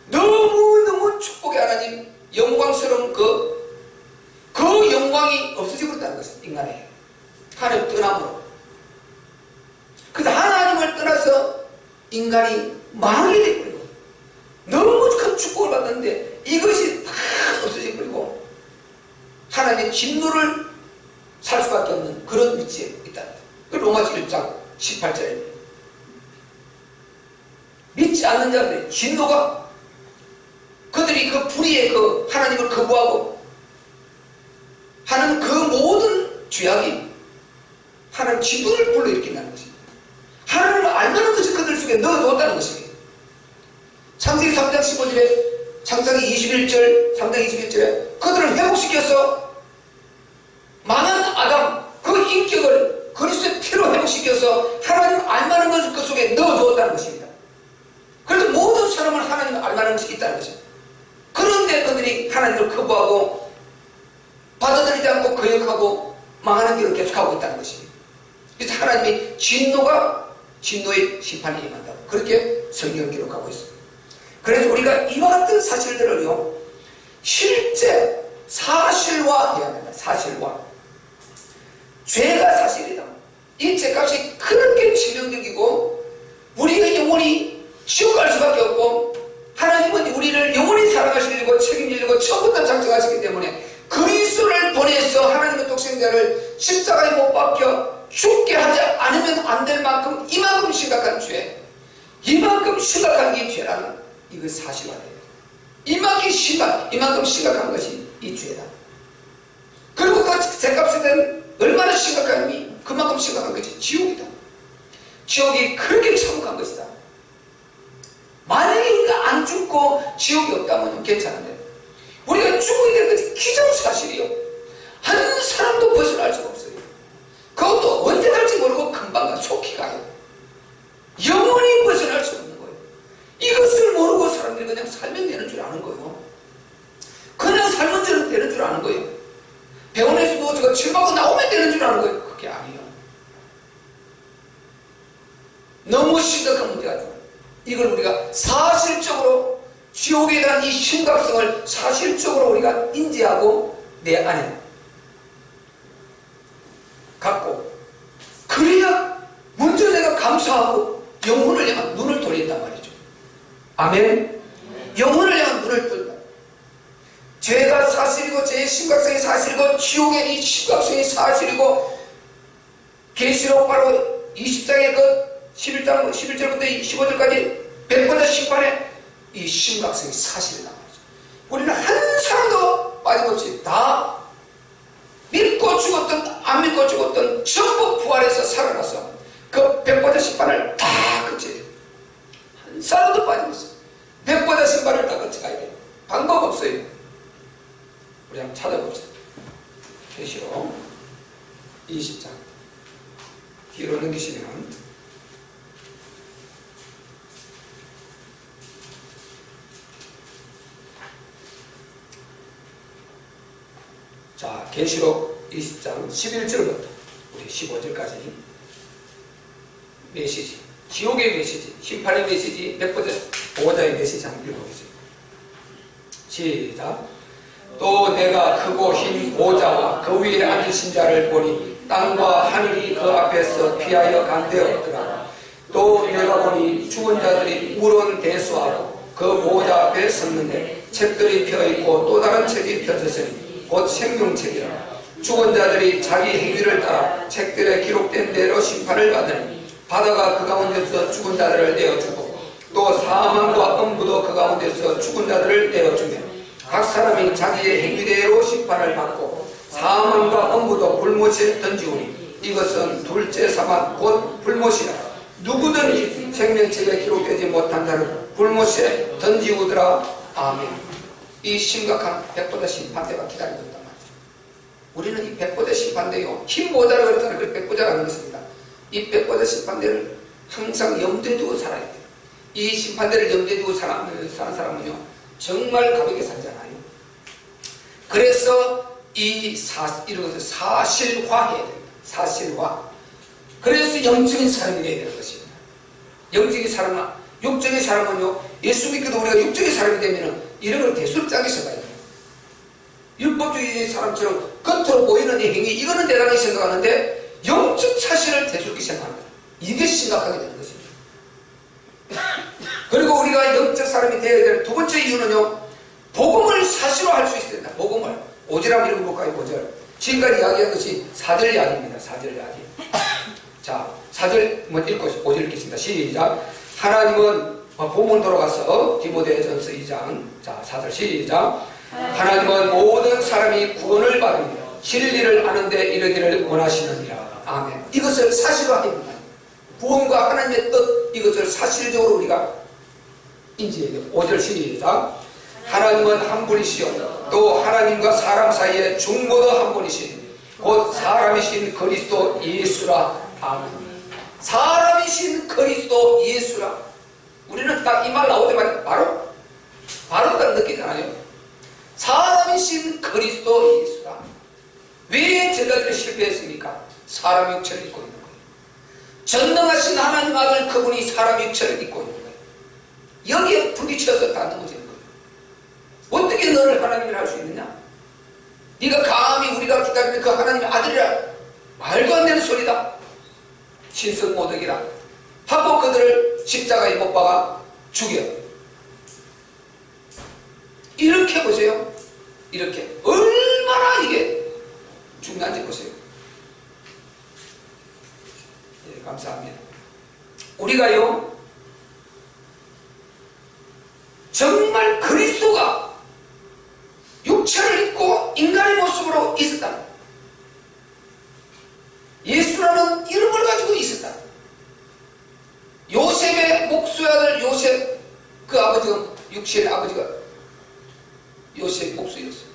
[SPEAKER 1] 너무너무 축복의 하나님, 영광스러운 그 영광이 없어지고 있다는 것은 인간의 하나님 떠남으로. 그래서 하나님을 떠나서 인간이 망하게 되어버리고 너무 큰 축복을 받았는데 이것이 다 없어져 버리고 하나님의 진노를 살 수밖에 없는 그런 위치에 있다. 그 로마서 1장 18절에 믿지 않는 자들의 진노가, 그들이 그 불의의 그 하나님을 거부하고 하는 그 모든 죄악이 하나님 진노를 불러일으킨다는 것입니다. 하나님을 알만한 것이 그들 속에 넣어두었다는 것입니다. 창세기 3장 15절에, 창세기 21절 3장 21절에 그들을 회복시켜서 망한 아담 그 인격을 그리스도의 피로 회복시켜서 하나님 알만한 것을 그 속에 넣어두었다는 것입니다. 그래서 모든 사람을 하나님을 알만한 것이 있다는 것입니다. 그런데 그들이 하나님을 거부하고 받아들이지 않고 거역하고 망하는 길을 계속하고 있다는 것입니다. 그래서 하나님이 진노의 심판이 임한다고 그렇게 성경을 기록하고 있습니다. 그래서 우리가 이와 같은 사실들을요 실제 사실화해야 합니다. 사실화. 죄가 사실이다. 이 죄값이 그렇게 치명적이고 우리가 영원히 지옥 갈 수밖에 없고 하나님은 우리를 영원히 사랑하시려고 책임지려고 처음부터 작정하시기 때문에 그리스도를 보내서 하나님의 독생자를 십자가에 못 박혀 죽게 하지 않으면 안 될 만큼 이만큼 심각한 죄, 이만큼 심각한 게 죄라는 이거 사실화돼요. 이만큼 심각한 것이 이 죄다. 그리고 그 죄값에 대한 얼마나 심각한지 그만큼 심각한 것이 지옥이다. 지옥이 그렇게 참혹한 것이다. 만약에 우리가 안 죽고 지옥이 없다면 괜찮은데 우리가 죽어야 되는 것이 기정사실이요. 한 사람도 벗어날 수가 없어요. 그것도 언제 갈지 모르고 금방 가, 속히 가요. 영원히 벗어날 수 없는 거예요. 이것을 모르고 사람들이 그냥 살면 되는 줄 아는 거예요. 그냥 살면 되는 줄 아는 거예요. 병원에서 누워서 치료받고 나오면 되는 줄 아는 거예요. 그게 아니에요. 너무 심각한 문제가 있어요. 이걸 우리가 사실적으로 지옥에 대한 이 심각성을 사실적으로 우리가 인지하고 내 안에 갖고 그래야 먼저 내가 감사하고 영혼을 향한 눈을 돌린단 말이죠. 아멘. 영혼을 향한 눈을 돌린다. 죄가 사실이고 죄의 심각성이 사실이고 지옥의 이 심각성이 사실이고 계시록 바로 20장의 그 11장 11절부터 15절까지 백보자 심판의 이 심각성이 사실이란 말이죠. 우리는 한 사람도 빠짐없이 다 믿고 죽었던 안 믿고 죽었던 전부 부활해서 살아나서 그 백보자 심판을 다 거쳐야 돼요. 한 사람도 빠짐없이 백보자 심판을 다 거쳐가야 돼요. 방법 없어요. 우리 한번 찾아봅시다. 계시록 20장 뒤로 넘기시면 자, 계시록 20장 11절부터 우리 15절까지 메시지, 지옥의 메시지, 심판의 메시지, 백보자 보호자의 메시지 한번 읽어보겠습니다. 시작. 또 내가 크고 흰 보호자와 그 위에 앉으신 자를 보니 땅과 하늘이 그 앞에서 피하여 간되었더라. 또 내가 보니 죽은 자들이 물은 대수하고 그 보호자 앞에 섰는데 책들이 펴있고 또 다른 책이 펴졌으니 곧 생명책이라. 죽은 자들이 자기 행위를 따라 책들에 기록된 대로 심판을 받으니 바다가 그 가운데서 죽은 자들을 내어주고 또 사망과 음부도 그 가운데서 죽은 자들을 내어주며 각 사람이 자기의 행위대로 심판을 받고 사망과 음부도 불못에 던지오니 이것은 둘째 사망 곧 불못이라. 누구든지 생명책에 기록되지 못한 자는 불못에 던지우더라. 아멘. 이 심각한 백보자 심판대가 기다리고 있단 말이죠. 우리는 이 백보자 심판대요, 흰 보자라고 그러잖아요. 그 백보자라는 것입니다. 이 백보자 심판대를 항상 염두에 두고 살아야 돼요. 이 심판대를 염두에 두고 사는 사람은요 정말 가볍게 살잖아요. 그래서 이런 것을 사실화해야 됩니다. 사실화. 그래서 영적인 사람이 되어야 되는 것입니다. 영적인 사람은, 육적인 사람은요, 예수 믿고도 우리가 육적인 사람이 되면은 이런 걸 대수롭게 생각해야 돼요. 율법주의 사람처럼 겉으로 보이는 이 행위, 이거는 대단하게 생각하는데 영적 사실을 대수롭게 생각하는 거예요. 이게 심각하게 되는 것입니다. 그리고 우리가 영적 사람이 되어야 될 두 번째 이유는요, 복음을 사실로 할 수 있어야 된다. 복음을. 5절 한번 읽어볼까요? 5절. 지금까지 이야기한 것이 4절 이야기입니다. 4절 이야기. 자, 4절 한번 읽고 5절 읽겠습니다. 시작. 하나님은 본문 돌아가서 디모데전서 2장 자 4절 시작. 하나님은 모든 사람이 구원을 받으며 진리를 아는데 이르기를 원하시느니라. 아멘. 이것을 사실화합니다. 구원과 하나님의 뜻, 이것을 사실적으로 우리가 인지해야 돼요. 5절 시작. 하나님은 한 분이시요 또 하나님과 사람 사이에 중보도 한 분이시니 곧 사람이신 그리스도 예수라. 아멘. 사람이신 그리스도 예수라. 우리는 딱 이 말 나오자마자 바로 딱 느끼잖아요. 사람이신 그리스도 예수라. 왜 제자들이 실패했습니까? 사람 육체를 입고 있는 거예요. 전능하신 하나님 아들 그분이 사람 육체를 입고 있는 거예요. 여기에 부딪혀서 다 넘어지는 거예요. 어떻게 너를 하나님이라 할 수 있느냐? 네가 감히 우리가 기다리는 그 하나님의 아들이라. 말도 안 되는 소리다. 신성모독이라 하고 그들을 십자가에 못 박아 죽여. 이렇게 보세요. 이렇게 얼마나 이게 중요한지 보세요. 예, 감사합니다. 우리가요 정말 그리스도가 육체를 입고 인간의 모습으로 있었다. 예수라는 이름을 가지고 있었다. 요셉의 목수의 아들 요셉, 그 아버지가, 육신의 아버지가 요셉 목수였어요.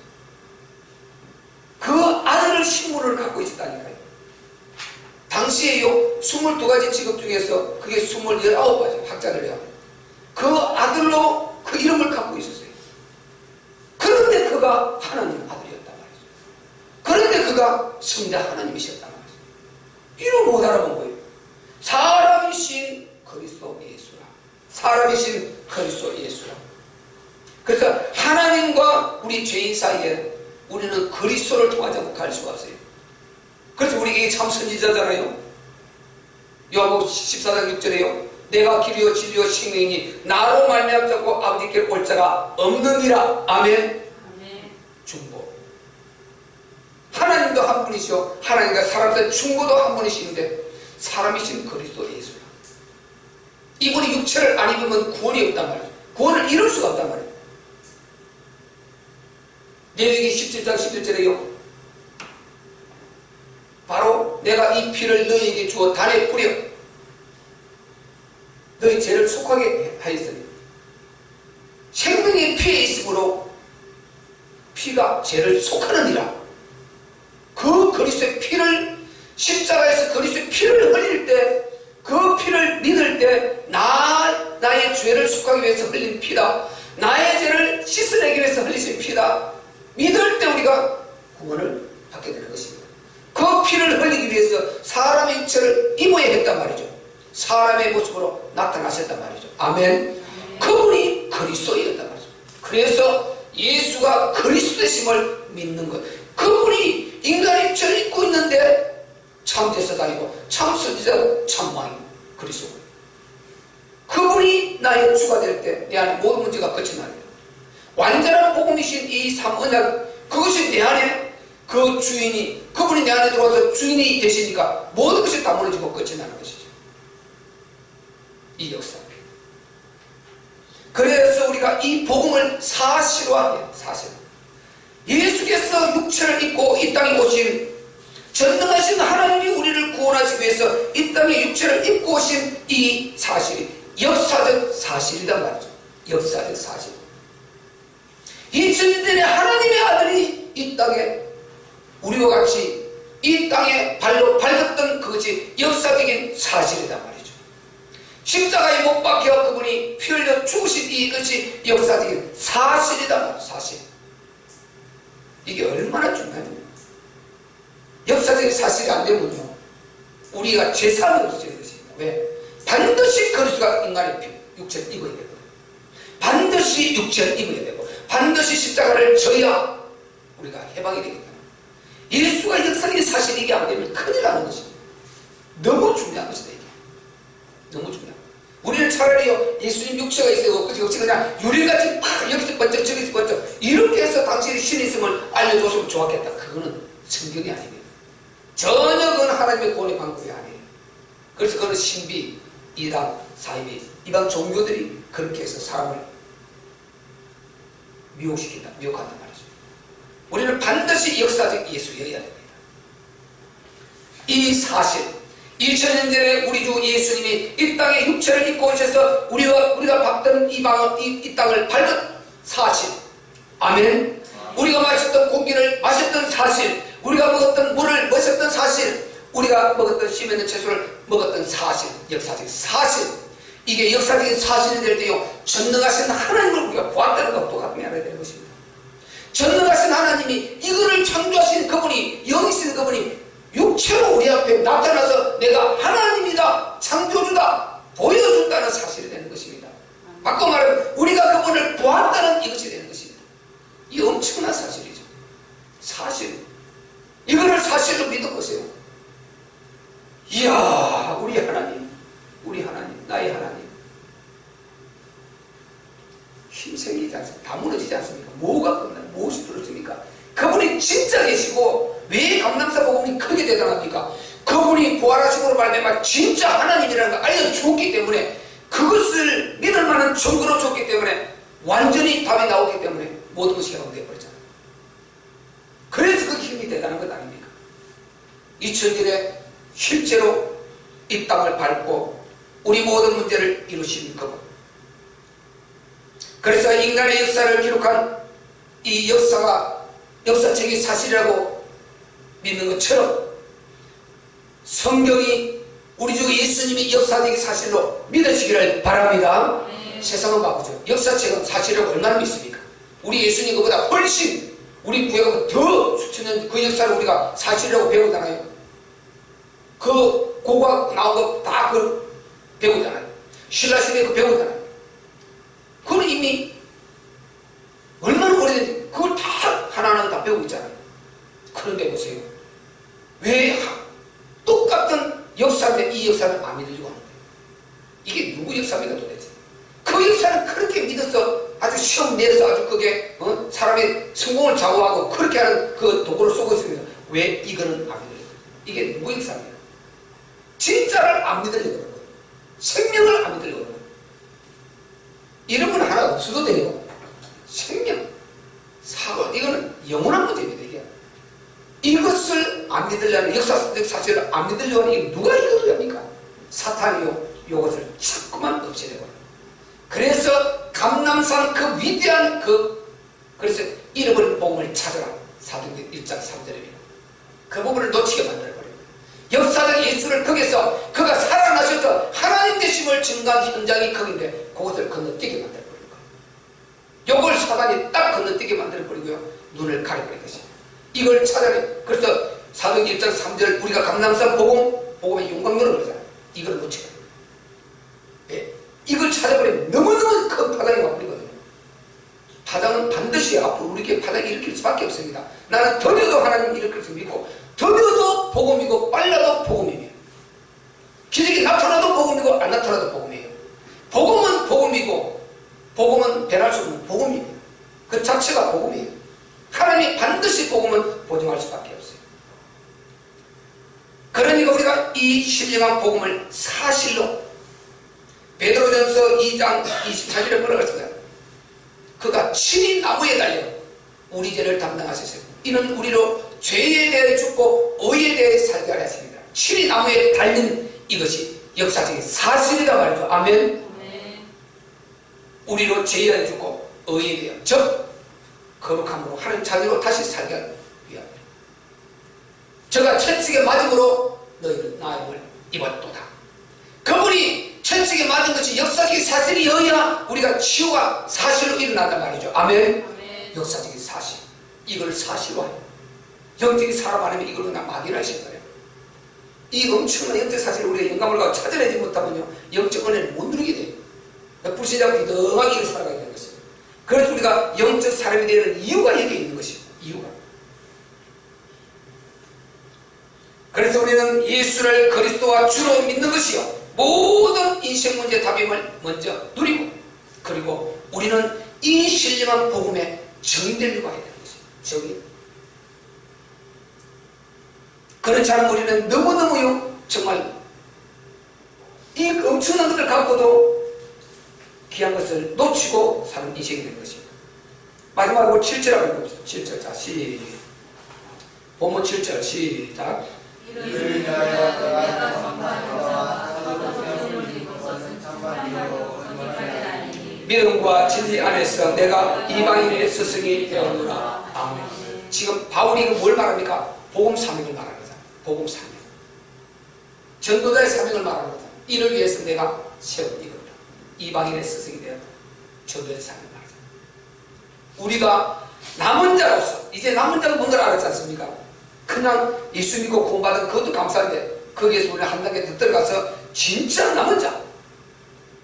[SPEAKER 1] 그 아들을 신분을 갖고 있었다니까요. 당시에요 22가지 직업 중에서 그게 29가지 학자들이 하면 그 아들로 그 이름을 갖고 있었어요. 그런데 그가 하나님 아들이었단 말이죠. 그런데 그가 성자 하나님이셨단 말이죠. 이를 못 알아본 거예요. 사람이신 그리스도 예수라. 사람이신 그리스도 예수라. 그래서 하나님과 우리 죄인 사이에 우리는 그리스도를 통하지 않고 갈 수가 없어요. 그래서 우리에게 참 선지자잖아요. 요한복음 14장 6절에요. 내가 길이요 진리요 생명이니 나로 말미암지 않고 아버지께 올 자가 없느니라. 아멘. 중보. 하나님도 한 분이시오. 하나님과 사람들 중보도 한 분이시는데 사람이신 그리스도 예수라. 이분이 육체를 안 입으면 구원이 없단 말이죠. 구원을 이룰 수가 없단 말이에요. 레위기 17장 11절에요. 바로 내가 이 피를 너희에게 주어 단에 뿌려 너희 죄를 속하게 하였으니 생명의 피에 있으므로 피가 죄를 속하느니라. 그 그리스도의 피를 십자가에서 그리스도의 피를 흘릴 때 그 피를 믿을 때 나의 죄를 속하기 위해서 흘린 피다. 나의 죄를 씻어내기 위해서 흘리신 피다. 믿을 때 우리가 구원을 받게 되는 것입니다. 그 피를 흘리기 위해서 사람의 육체를 입어야 했단 말이죠. 사람의 모습으로 나타나셨단 말이죠. 아멘. 그분이 그리스도였단 말이죠. 그래서 예수가 그리스도심을 믿는 것. 그분이 인간의 육체를 입고 있는데 참 대사장이고 참 선지자고 참 왕이고 그리스도. 그분이 나의 주가 될 때 내 안에 모든 문제가 끝이 나요. 완전한 복음이신 이 삼언약, 그것이 내 안에 그 주인이, 그분이 내 안에 들어와서 주인이 되시니까 모든 것이 다 무너지고 끝이 나는 것이죠. 이 역사. 그래서 우리가 이 복음을 사실화해요. 사실. 예수께서 육체를 입고 이 땅에 오신 전능하신 하나님이 우리를 구원하시기 위해서 이 땅에 육체를 입고 오신 이 사실이 역사적 사실이란 말이죠. 역사적 사실. 2000년 전에 하나님의 아들이 이 땅에 우리와 같이 이 땅에 발로 밟았던 그것이 역사적인 사실이란 말이죠. 십자가에 못 박혀 그분이 피 흘려 죽으신 이것이 역사적인 사실이란 말이죠. 사실. 이게 얼마나 중요합니까? 역사적인 사실이 안 되면요 우리가 죄사함이 없어지는 것입니다. 왜? 반드시 그리스도가 인간의 육체를 입어야 되거든요. 반드시 육체를 입어야 되고 반드시 십자가를 져야 우리가 해방이 되겠다. 예수가 역사적인 사실이 이게 안 되면 큰일 나는 것입니다. 너무 중요한 것이다. 이게 너무 중요한. 우리는 차라리요 예수님 육체가 있어요. 그것이 그냥 유리같이 팍 여기서 번쩍 저기서 번쩍 이렇게 해서 당신이 신이 있음을 알려줬으면 좋았겠다. 그거는 성경이 아닙니다. 전혀 그건 하나님의 구원의 방법이 아니에요. 그래서 그거는 신비, 이단, 사이비, 이방 종교들이 그렇게 해서 사람을 미혹한단 말이죠. 우리는 반드시 역사적 예수여야 됩니다. 이 사실, 2000년 전에 우리 주 예수님이 이 땅에 육체를 입고 오셔서 우리가 받던 이 땅을 밟은 사실. 아멘. 우리가 마셨던 고기를 마셨던 사실, 우리가 먹었던 물을 마셨던 사실, 우리가 먹었던 씨 맺는 채소를 먹었던 사실, 역사적 사실. 이게 역사적인 사실이 될 때요 전능하신 하나님을 우리가 보았다는 것과 똑같이 알아야 되는 것입니다. 전능하신 하나님이 이거를 창조하신 그분이, 여기 있는 그분이 육체로 우리 앞에 나타나서 내가 하나님이다, 창조주다 보여준다는 사실이 되는 것입니다. 바꿔 말하면 우리가 그분을 보았다는 이것이 되는 것입니다. 이 엄청난 사실이죠. 사실. 이거를 사실로 믿어보세요. 이야, 우리 하나님, 나의 하나님. 힘생기지 않습니까? 다 무너지지 않습니까? 뭐가 끝나요? 무엇이 들었습니까? 그분이 진짜 계시고 왜 감람사 복음이 크게 대단합니까? 그분이 부활하심으로 말미암아 진짜 하나님이라는 걸 알려주었기 때문에, 그것을 믿을 만한 증거로 줬기 때문에 완전히 답이 나오기 때문에 모든 것이 해방되어 버렸잖아요. 그래서 그 힘이 대단한 것 아닙니까? 2000년에 실제로 이 땅을 밟고 우리 모든 문제를 이루신 그분. 그래서 인간의 역사를 기록한 이 역사가 역사책이 사실이라고 믿는 것처럼 성경이 우리 주 예수님이 역사적인 사실로 믿으시기를 바랍니다. 세상은 바보죠. 역사책은 사실이라고 얼마나 믿습니까? 우리 예수님 그보다 훨씬 우리 구약은 더 수천 년 그 역사를 우리가 사실이라고 배우잖아요. 그 고각 나온 거 다 그 배우잖아요. 신라시대 그 배우잖아요. 그건 이미 얼마나 오래됐는지 그걸 다 하나하나 다 배우고 있잖아요. 그런데 보세요. 왜 똑같은 역사인데 이 역사는 안 믿으려고 하는데 이게 누구 역사입니까 도대체? 그 역사는 그렇게 믿어서 아주 시험 내서 아주 그게 사람의 성공을 좌우하고 그렇게 하는 그 도구를 쏘고 있습니다. 왜 이거는 안 믿으려고? 이게 누구 역사입니까? 진짜를 안 믿으려고 하는 거예요. 생명을 안 믿으려고 하는 거예요. 이름은 하나 없어도 돼요. 생명, 사고, 이거는 영원한 문제입니다. 이게 이것을 안 믿으려는 역사적 사실을 안 믿으려고 하는 게 누가 이거를 합니까? 사탄이요. 이것을 자꾸만 없애려고. 그래서 감람산 그 위대한 그래서 잃어버린 복음을 찾아라. 사도행전 1장 3절입니다. 그 부분을 놓치게 만들어버립니다. 역사적 예수를 거기서 그가 살아나셔서 하나님 되심을 증거한 현장이 거긴데 그것을 건너뛰게 만들어버린 거예요. 이걸 사단이 딱 건너뛰게 만들어버리고요. 눈을 가려버린 것입니다. 이걸 찾아내. 그래서 사도행전 1장 3절 우리가 감람산 복음의 용광로를 그러잖아요. 이걸 놓치게. 예? 이걸 찾아버리면 너무너무 큰 파장이 와버리거든요. 파장은 반드시 앞으로 우리에게 파장이 일으킬 수밖에 없습니다. 나는 더뎌도 하나님 일으킬 수 믿고 더뎌도 복음이고 빨라도 복음이며 기적이 나타나도 복음이고 안 나타나도 복음이에요. 복음은 복음이고 복음은 변할 수 없는 복음입니다. 그 자체가 복음이에요. 하나님이 반드시 복음은 보증할 수밖에 없어요. 그러니까 우리가 이 신령한 복음을 사실로 베드로전서 2장 24절에 뭐라고 했습니까? 그가 친히 나무에 달려 우리 죄를 담당하셨어요. 이는 우리로 죄에 대해 죽고 의에 대해 살게 하려 하십니다. 친히 나무에 달린 이것이 역사적인 사실이다 말이죠. 아멘. 우리로 죄에 대해 죽고 의에 대해 즉 거룩함으로 하는 자녀로 다시 살게 하기 위함이다. 저가 천식에 맞음으로 너희는 나음을 입었도다. 그분이 천식에 맞은 것이 역사적인 사실이어야 우리가 치유가 사실로 일어난단 말이죠. 아멘. 역사적인 사실. 이걸 사실로 해요. 영적인 사람 아니면 이걸 그냥 막연하신 거예요. 이 엄청난 영적 사실을 우리가 영감을 가고 찾아내지 못하면요 영적 은혜를 못 누리게 돼요. 불신자가 비등하게 살아가야 되는 것입니다. 그래서 우리가 영적 사람이 되는 이유가 여기 있는 것입니다. 이유가. 그래서 우리는 예수를 그리스도와 주로 믿는 것이요 모든 인생 문제 답임을 먼저 누리고 그리고 우리는 이 신령한 복음에 정되려고 해야 되는 것입니다. 정의. 그렇지 않으면 우리는 너무너무요 정말 이 엄청난 것을 갖고도 귀한 것을 놓치고 사는 인생이 되는 것입니다. 마지막으로 7절하고 읽어봅시다. 7절. 자, 본문 7절 시작.
[SPEAKER 2] 이를 위하여 내가 성탄과
[SPEAKER 1] 믿음과 진리 안에서 내가 이방인의 스승이 되었노라. 아멘. 지금 바울이 뭘 말합니까? 복음 사명을 말하는 거잖아. 복음 사명. 전도자의 사명을 말하는 거잖아. 이를 위해서 내가 세운 이겁니다. 이방인의 스승이 되었다. 전도자의 사명을 말하잖아. 우리가 남은 자로서 이제 남은 자가 뭔가를 알았지 않습니까? 그냥 예수 믿고 구원받은 그것도 감사한데 거기에서 우리는 한 단계 더 들어가서 진짜 남은 자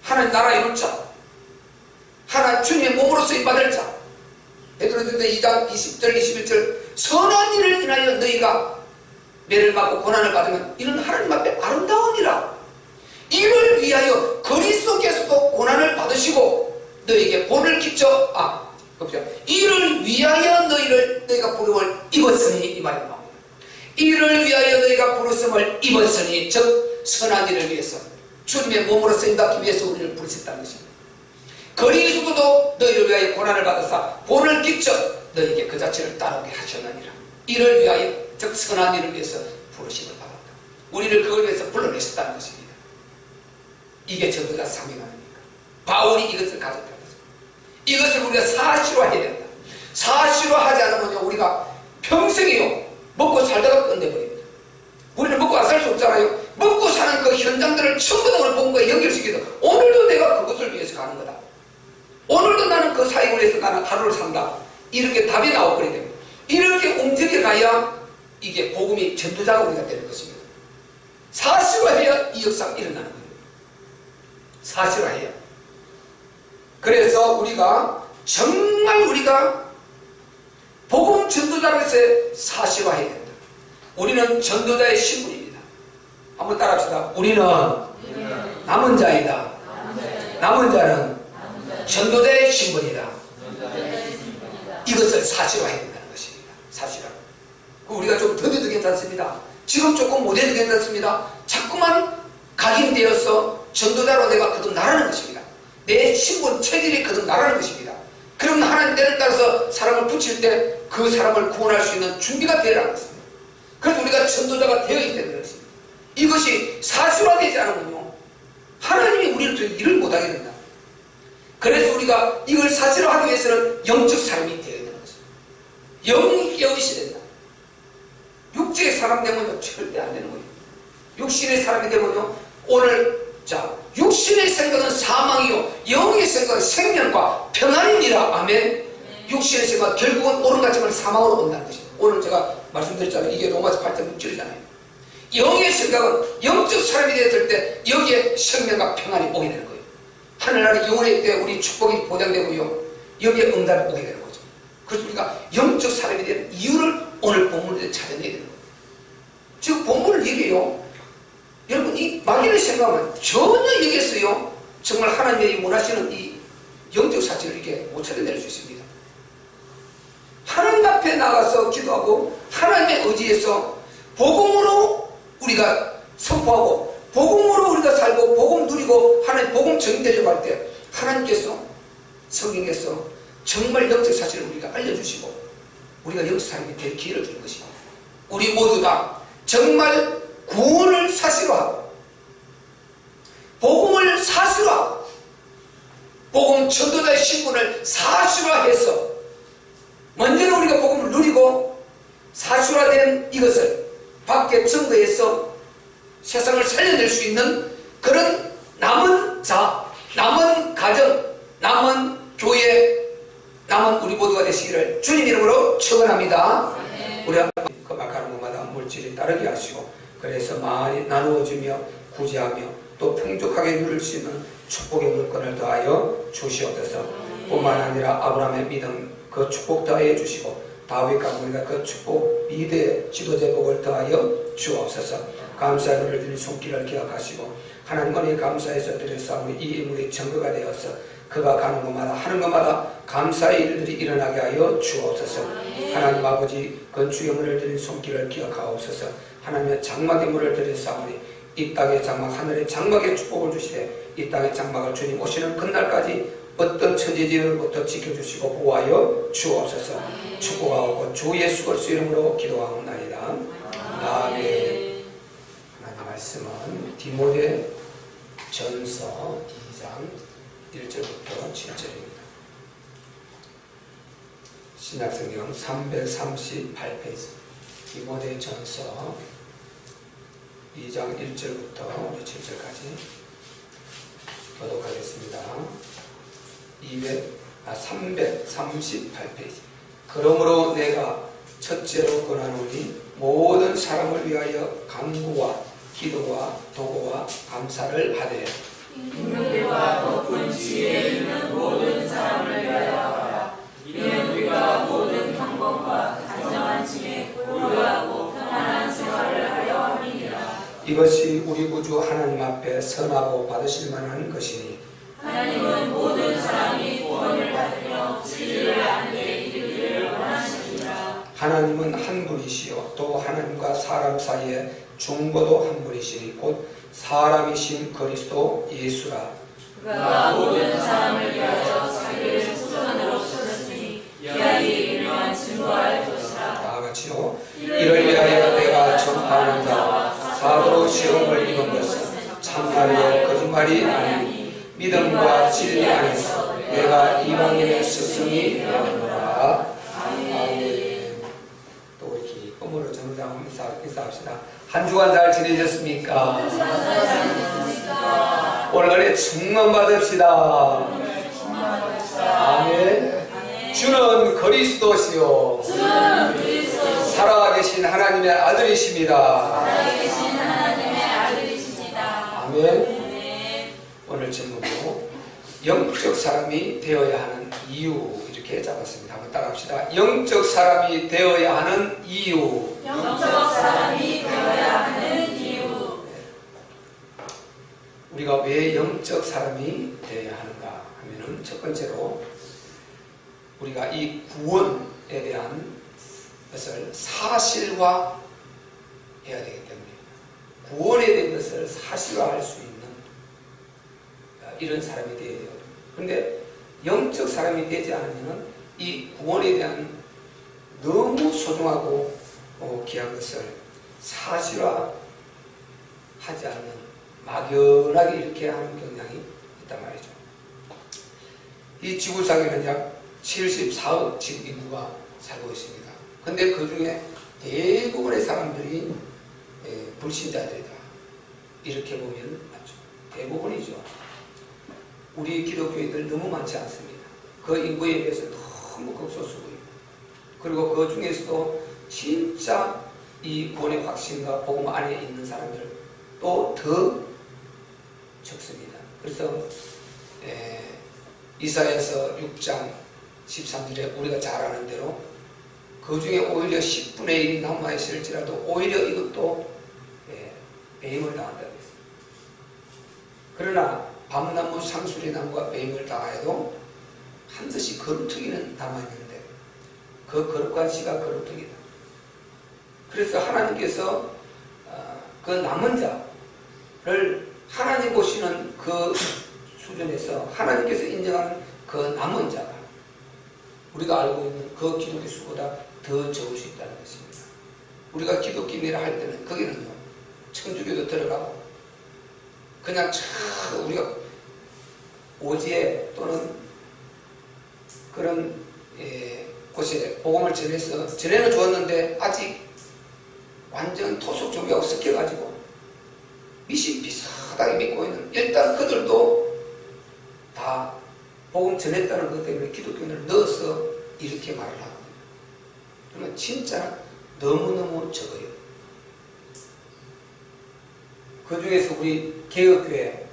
[SPEAKER 1] 하나님 나라 이룰 자 하나님 주님의 몸으로 쓰임받을 자 베드로전서 2장 20절 21절 선한 일을 인하여 너희가 매를 맞고 고난을 받으면 이는 하나님 앞에 아름다우니라. 이를 위하여 그리스도께서도 고난을 받으시고 너희에게 본을 끼쳐 이를 위하여 너희가 부름을 입었으니 이 말이 나옵니다. 이를 위하여 너희가 부르심을 입었으니 즉 선한 일을 위해서 주님의 몸으로 쓰임받기 위해서 우리를 부르셨다는 것입니다. 그리스도도 너희를 위하여 고난을 받으사 본을 끼쳐 너희에게 그 자체를 따르게 하셨느니라. 이를 위하여 즉 선한 일을 위해서 부르심을 받았다. 우리를 그걸 위해서 불러내셨다는 것입니다. 이게 전도자 사명 아닙니까? 바울이 이것을 가졌다는 것입니다. 이것을 우리가 사실화해야 된다. 사실화하지 않으면 우리가 평생이요 먹고 살다가 끝내버립니다. 우리는 먹고 안 살 수 없잖아요. 먹고 사는 그 현장들을 전부 다 오늘 본거에 연결시켜서 오늘도 내가 그것을 위해서 가는 거다. 오늘도 나는 그 사역을 위해서 나는 하루를 산다. 이렇게 답이 나와버리게 됩니다. 이렇게 움직여가야 이게 복음이 전도자가 우리가 되는 것입니다. 사실화해야 이 역사가 일어나는 거예요. 사실화해야. 그래서 우리가 정말 우리가 복음 전도자로서 사실화해야 된다. 우리는 전도자의 신분입니다. 한번 따라합시다. 우리는 남은 자이다. 남은 자는 전도자의 신분이다. 이것을 사실화해야 된다는 것입니다. 사실화. 우리가 좀 더뎌도 괜찮습니다. 지금 조금 못해도 괜찮습니다. 자꾸만 각인되어서 전도자로 내가 거듭나라는 것입니다. 내 신분, 체질이 거듭나라는 것입니다. 그럼 하나님 때를 따라서 사람을 붙일 때 그 사람을 구원할 수 있는 준비가 되라는 것입니다. 그래서 우리가 전도자가 되어야 되는 것입니다. 이것이 사실화되지 않으면요 하나님이 우리를 통해 일을 못하게 된다. 그래서 우리가 이걸 사실화하기 위해서는 영적 사람이 되어야 되는 것입니다. 영이 깨어있어야 된다. 육체의 사람 되면요 절대 안 되는 거예요. 육신의 사람이 되면요 오늘 육신의 생각은 사망이요 영의 생각은 생명과 평안이니라. 아멘. 육신의 생각 결국은 옳은 같지만 사망으로 온다는 것입니다. 오늘 제가 말씀드렸잖아요. 이게 로마서 8장 6절이잖아요. 영의 생각은 영적 사람이 되었을 때 여기에 생명과 평안이 오게 되는 거예요. 하늘나라 영혼의 때 우리 축복이 보장되고요 여기에 응답이 오게 되는 거죠. 그래서 우리가 영적 사람이 되는 이유를 오늘 본문에 찾아내야 되는 거예요. 지금 본문을 얘기해요. 여러분 이 막연히 생각하면 전혀 여기에서요 정말 하나님의 원하시는 이 영적 사실을 이렇게 못 찾아낼 수 있습니다. 하나님 앞에 나가서 기도하고 하나님의 의지에서 복음으로 우리가 선포하고 복음으로 우리가 살고 복음 누리고 하나님 복음 증인되려고 할 때 하나님께서 성경에서 정말 영적 사실을 우리가 알려주시고 우리가 영적 사람이 될 기회를 주는 것입니다. 우리 모두 다 정말 구원을 사실화하고 복음을 사실화하고 복음 전도자의 신분을 사실화해서 먼저는 우리가 복음을 누리고 사실화된 이것을 밖에 증거해서 세상을 살려낼 수 있는 그런 남은 자, 남은 가정, 남은 교회, 남은 우리 모두가 되시기를 주님 이름으로 축원합니다. 우리 그 막하는 것마다 물질이 따르게 하시고 그래서 많이 나누어주며 구제하며 또 풍족하게 누릴 수 있는 축복의 물건을 더하여 주시옵소서. 뿐만 아니라 아브라함의 믿음 그 축복 더하여 주시고 다윗과 우리가 그 축복 미대 지도자의 복을 더하여 주옵소서. 감사의 노를 드린 손길을 기억하시고 하나님과 네 감사해서 드렸사오니 이 인물이 증거가 되어서 그가 가는 곳마다 하는 것마다 감사의 일들이 일어나게 하여 주옵소서. 하나님 아버지 건축의 문을 드린 손길을 기억하옵소서. 하나님의 장막의 문을 드렸사오니 이 땅의 장막 하늘의 장막에 축복을 주시되 이 땅의 장막을 주님 오시는 그날까지 어떤 천지지변부터 지켜주시고 보호하여 주옵소서. 축복하고 주 예수 그리스도 이름으로 기도하옵나이다. 아멘. 하나님 말씀은 디모데 전서 2장 1절부터 7절입니다. 신약성경 338페이지 디모데 전서 2장 1절부터 7절까지 교독하겠습니다. 338페이지. 그러므로 내가 첫째로 권하노니 모든 사람을 위하여 간구와 기도와 도구와 감사를 하되
[SPEAKER 2] 인류와 높은 지혜에 있는 모든 사람을 위하여 하라. 이는 우리가 모든 평범과 단정한 짐에 고요하고 편안한 생활을 하려 함이니라.
[SPEAKER 1] 이것이 우리 구주 하나님 앞에 선하고 받으실 만한 것이니
[SPEAKER 2] 하나님은 모든 사람이 구원을 받으며 진리를 아는 데 이르기를 원하시니라.
[SPEAKER 1] 하나님은 한 분이시요 또 하나님과 사람 사이에 중보도 한 분이시니 곧 사람이신 그리스도 예수라.
[SPEAKER 2] 그가 모든 사람을 위하여 자기를 후전으로 쓰셨으니 이야기 유명한 증거할 것이라.
[SPEAKER 1] 다 같이요. 이를 위하여 내가 전파하는 자와 사도로 시험을 입은 것은 참말로 거짓말이 아니 믿음과 진리 안에서 내가 이방인의 스승이 되었노라. 아멘. 또 이렇게 기쁨으로 정상하면서 인사합시다. 한 주간 잘 지내셨습니까? 오늘날에 충만 받읍시다. 아멘. 주는 그리스도시요 살아계신 하나님의 아들이십니다. 아멘. 오늘 제목으로 영적 사람이 되어야 하는 이유 이렇게 잡았습니다. 한번 따라합시다. 영적 사람이 되어야 하는 이유.
[SPEAKER 2] 영적 사람이 되어야 하는 이유.
[SPEAKER 1] 우리가 왜 영적 사람이 되어야 하는가 하면은 첫 번째로 우리가 이 구원에 대한 것을 사실화 해야 되기 때문에 구원에 대한 것을 사실화할 수 있는 이런 사람이 되어야 돼요. 그런데 영적 사람이 되지 않으면 이 구원에 대한 너무 소중하고 귀한 것을 사실화하지 않는 막연하게 이렇게 하는 경향이 있단 말이죠. 이 지구상에는 약 74억 지구 인구가 살고 있습니다. 근데 그 중에 대부분의 사람들이 불신자들이다. 이렇게 보면 맞죠. 대부분이죠. 우리 기독교인들 너무 많지 않습니다. 그 인구에 비해서 너무 극소수고요. 그리고 그 중에서도 진짜 이 구원의 확신과 복음 안에 있는 사람들 또 더 적습니다. 그래서 이사야서 6장 13절에 우리가 잘 아는 대로 그 중에 오히려 10분의 1이 남아있을지라도 오히려 이것도 배임을 당한다고 했습니다. 그러나 밤나무 상수리나무가 배임을 당하여도 반드시 거루터기는 남아있는데 그 거룩한 씨가 거루터기다. 그래서 하나님께서 그 남은 자를 하나님 보시는 그 수준에서 하나님께서 인정하는 그 남은 자가 우리가 알고 있는 그 기독교 수보다 더 적을 수 있다는 것입니다. 우리가 기독교인이라 할 때는 거기는요 천주교도 들어가고 그냥 우리가 오지에 또는 그런 곳에 복음을 전에는 좋았는데 아직 완전 토속 종교하고 섞여가지고 미신 비슷하게 믿고 있는 일단 그들도 다 복음 전했다는 것 때문에 기독교인을 넣어서 이렇게 말을 하거든요. 그러면 진짜 너무너무 적어요. 그 중에서 우리 개혁교회,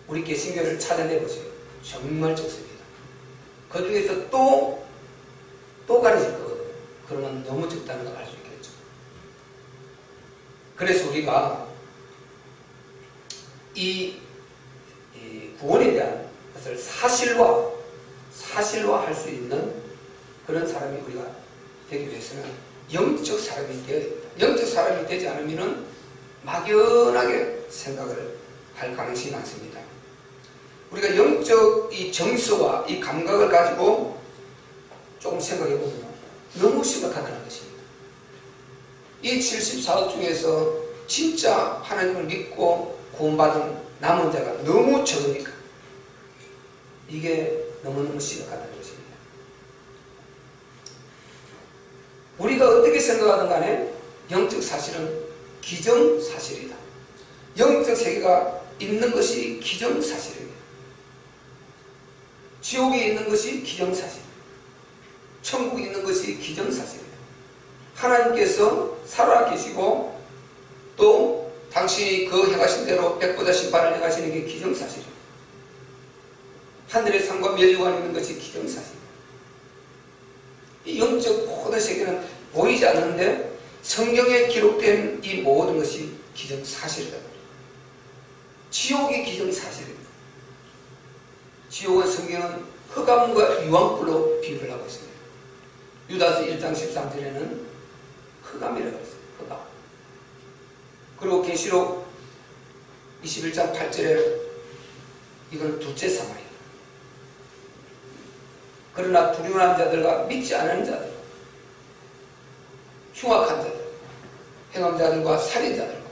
[SPEAKER 1] 우리 개신교를 찾아내보세요. 정말 적습니다. 그 중에서 또 가르칠 거거든요. 그러면 너무 적다는 걸 알 수 있겠죠. 그래서 우리가 이 구원에 대한 것을 사실화할 수 있는 그런 사람이 우리가 되기 위해서는 영적 사람이 되어야 됩니다. 영적 사람이 되지 않으면 막연하게 생각을 할 가능성이 많습니다. 우리가 영적 이 정서와 이 감각을 가지고 조금 생각해 보면 너무 심각하다는 것입니다. 이 74억 중에서 진짜 하나님을 믿고 구원받은 남은 자가 너무 적으니까 이게 너무너무 심각하다는 것입니다. 우리가 어떻게 생각하든 간에 영적 사실은 기정사실이다. 영적 세계가 있는 것이 기정사실입니다. 지옥에 있는 것이 기정사실, 천국에 있는 것이 기정사실입니다. 하나님께서 살아계시고 또 당신이 그 행하신 대로 백보자 심판을 행하시는 게 기정사실입니다. 하늘의 상과 멸류관에 있는 것이 기정사실입니다. 이 영적 모든 세계는 보이지 않는데 성경에 기록된 이 모든 것이 기정사실이다. 지옥이 기정사실입니다. 지옥은 성경은 흑암과 유황불로 비유를 하고 있습니다. 유다서 1장 13절에는 흑암이라고 했어요. 흑암. 그리고 계시록 21장 8절에 이건 둘째 사망이에요. 그러나 불의한 자들과 믿지 않은 자들, 흉악한 자들, 행함자들과 살인자들과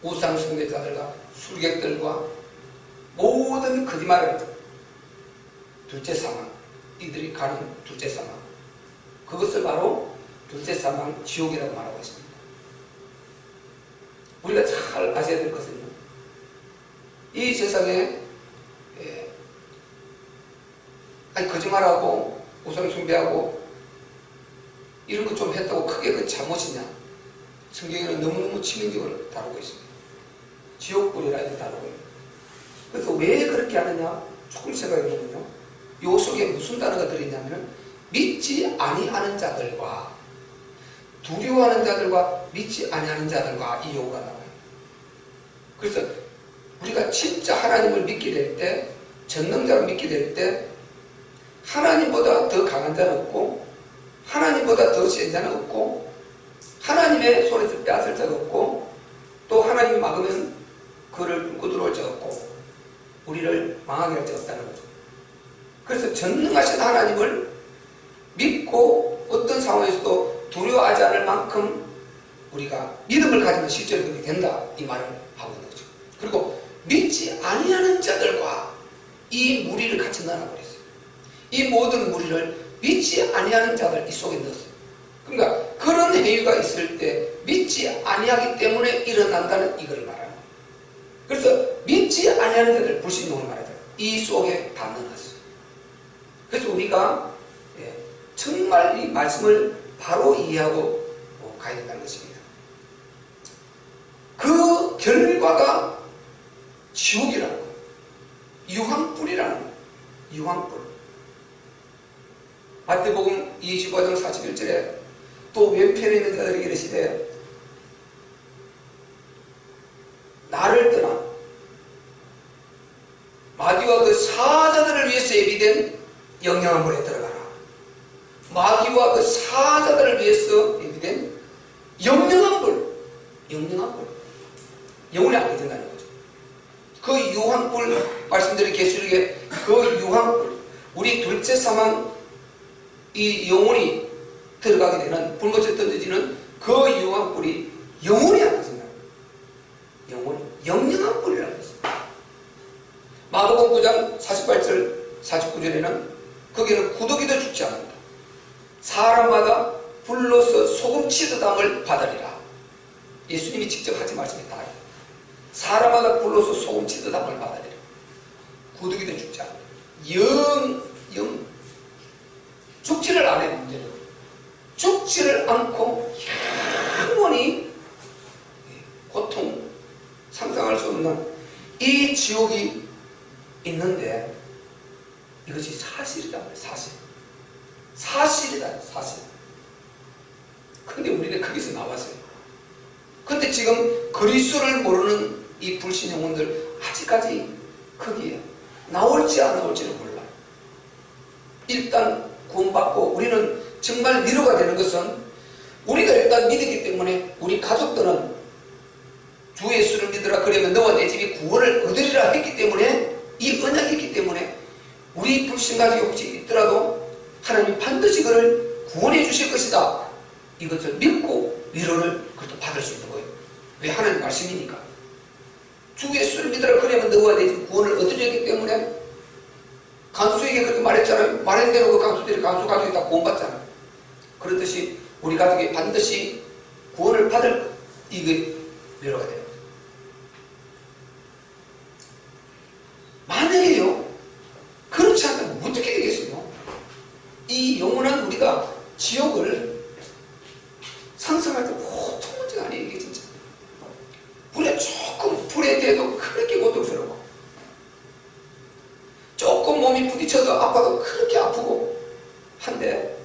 [SPEAKER 1] 우상 숭배자들과 술객들과 모든 거짓말을 둘째 사망, 이들이 가는 둘째 사망, 그것을 바로 둘째 사망 지옥이라고 말하고 있습니다. 우리가 잘 아셔야 될 것은요, 이 세상에 거짓말하고 우상 숭배하고 이런 것 좀 했다고 크게 그 잘못이냐? 성경에는 너무너무 치명적으로 다루고 있습니다. 지옥불이라 이렇게 다루고 있습니다. 그래서 왜 그렇게 하느냐? 조금 생각해보면요, 요 속에 무슨 단어가 들어있냐면 믿지 아니하는 자들과 두려워하는 자들과 믿지 아니하는 자들과 이 요구가 나와요. 그래서 우리가 진짜 하나님을 믿게 될 때, 전능자를 믿게 될 때 하나님보다 더 강한 자는 없고 하나님보다 더 센 자는 없고 하나님의 손에서 빼앗을 자가 없고 또 하나님이 막으면 그를 뚫고 들어올 자가 없고 우리를 망하게 할 자가 없다는 거죠. 그래서 전능하신 하나님을 믿고 어떤 상황에서도 두려워하지 않을 만큼 우리가 믿음을 가지면 실제로 그렇게 된다, 이 말을 하고 있는 거죠. 그리고 믿지 아니하는 자들과 이 무리를 같이 넣어버렸어요. 이 모든 무리를 믿지 아니하는 자들 이 속에 넣었어요. 그러니까 그런 행위가 있을 때 믿지 아니하기 때문에 일어난다는 이걸 말하는 거예요. 그래서 믿지 아니하는 자들, 불신용을 말하죠. 이 속에 다 넣어놨어요. 그래서 우리가 정말 이 말씀을 바로 이해하고 가야 된다는 것입니다. 그 결과가 지옥이라는 거예요. 유황불이라는 거예요. 유황불. 마태복음 25장 41절에 또 왼편에 있는 자들에게 이르시되 나를 떠나 마귀와 그 사자들을 위해서 예비된 영영한 물에 들어가라. 마귀와 그 사자들을 위해서 예비된 영영한 불, 영영한 불, 영원히 안 깨진다는 거죠. 그 유황불, 말씀드린 계시록에 그 유황불, 우리 둘째 사망 이 영혼이 들어가게 되는, 불못에 던져지는 그 유황불이 영원히 안 깨진다. 영원히, 영영한 불이라는 것입니다. 마가복음 9장 48절 49절에는 거기는 구더기도 죽지 않는다. 사람마다 불로서 소금치듯 함을 받으리라. 예수님이 직접 하신 말씀이 다 사람마다 불로서 소금치듯 함을 받으리라. 구더기도 죽지 않는다. 영 죽지를 않아요. 문제는 죽지를 않고 영원히 고통 상상할 수 없는 이 지옥이 있는데 이것이 사실이다. 사실. 사실이다. 사실. 근데 우리는 거기서 나왔어요. 근데 지금 그리스도를 모르는 이 불신 영혼들 아직까지 거기에 나올지 안 나올지는 몰라요. 일단 구원받고 우리는 정말 위로가 되는 것은 우리가 일단 믿었기 때문에 우리 가족들은 주 예수를 믿으라 그러면 너와 내 집이 구원을 얻으리라 했기 때문에 이 언약이 있기 때문에 우리 불신가족이 혹시 있더라도 하나님이 반드시 그를 구원해 주실 것이다. 이것을 믿고 위로를 그것도 받을 수 있는 거예요. 왜? 하나님 말씀이니까. 주 예수를 믿으라 그러면 너와 내 집 구원을 얻으려 했기 때문에 간수에게 그렇게 말했잖아요. 말한 대로 그 간수들이 간수 가족이 다 구원받잖아요. 그렇듯이 우리 가족이 반드시 구원을 받을 이게 위로가 돼요. 만약에요 그렇지 않다면 어떻게 되겠어요? 이 영원한 우리가 지옥을 상상할 때 보통 문제가 아니에요. 이게 진짜 불에 조금 불에 대도 그렇게 고통스러워. 조금 몸이 부딪혀도 아파도 그렇게 아프고 한데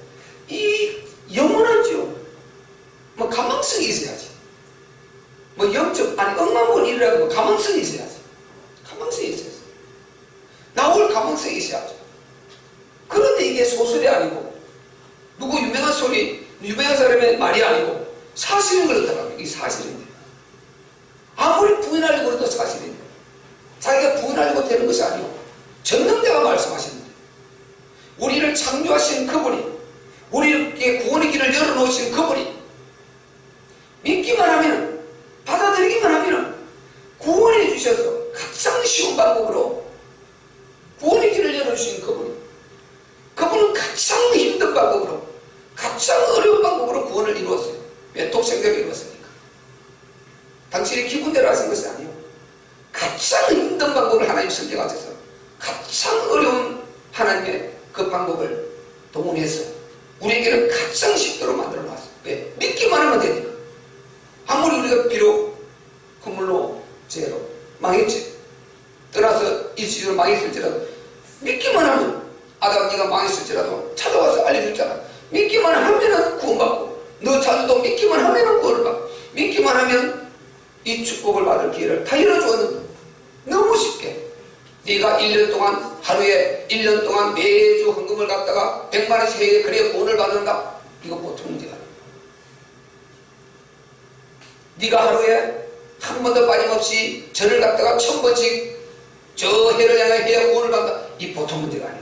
[SPEAKER 1] 이 영원한 지옥 뭐 가망성이 있어야지. 뭐 영적 아니 억만번 일이라도 뭐 가망성이 있어야지. 가망성이 있어야지. 나올 가망성이 있어야죠. 그런데 이게 소설이 아니고 누구 유명한 소리 유명한 사람의 말이 아니고 사실인 걸 어떡합니까? 이게 사실인데 아무리 부인하려고 해도 사실인데 자기가 부인하려고 되는 것이 아니고 전능자가 말씀하시는데 우리를 창조하신 그분이 우리에게 구원의 길을 열어놓으신 그분이 믿기만 하면 받아들이기만 하면 주셔서 가장 쉬운 방법으로 구원의 길을 열어주신 그분은 가장 힘든 방법으로, 가장 어려운 방법으로 구원을 이루었어요. 왜? 독생자를 이루었으니까. 당신이 기분대로 하신 것이 아니에요. 가장 힘든 방법을 하나님 선택하셔서 가장 어려운 하나님의 그 방법을 동원해서 우리에게는 가장 쉽도록 만들어 놨어요. 왜? 믿기만 하면 되니까. 아무리 우리가 비록 허물로 죄로 망했지, 떠나서 일시적으로 망했을지라도 믿기만 하면, 아담 네가 망했을지라도 찾아와서 알려줬잖아. 믿기만 하면은 구원받고, 너 자녀도 믿기만 하면은 구원을 받고, 믿기만 하면 이 축복을 받을 기회를 다 열어주었는데, 너무 쉽게 네가 1년 동안 하루에 1년 동안 매주 헌금을 갖다가 100만 원씩 해, 그래야 구원을 받는다? 이거 보통 문제가 아니야. 네가 하루에 한 번도 빠짐없이 절을 갖다가 1000번씩 저 해를 향해 해야 구원을 받는다? 이 보통 문제가 아니야.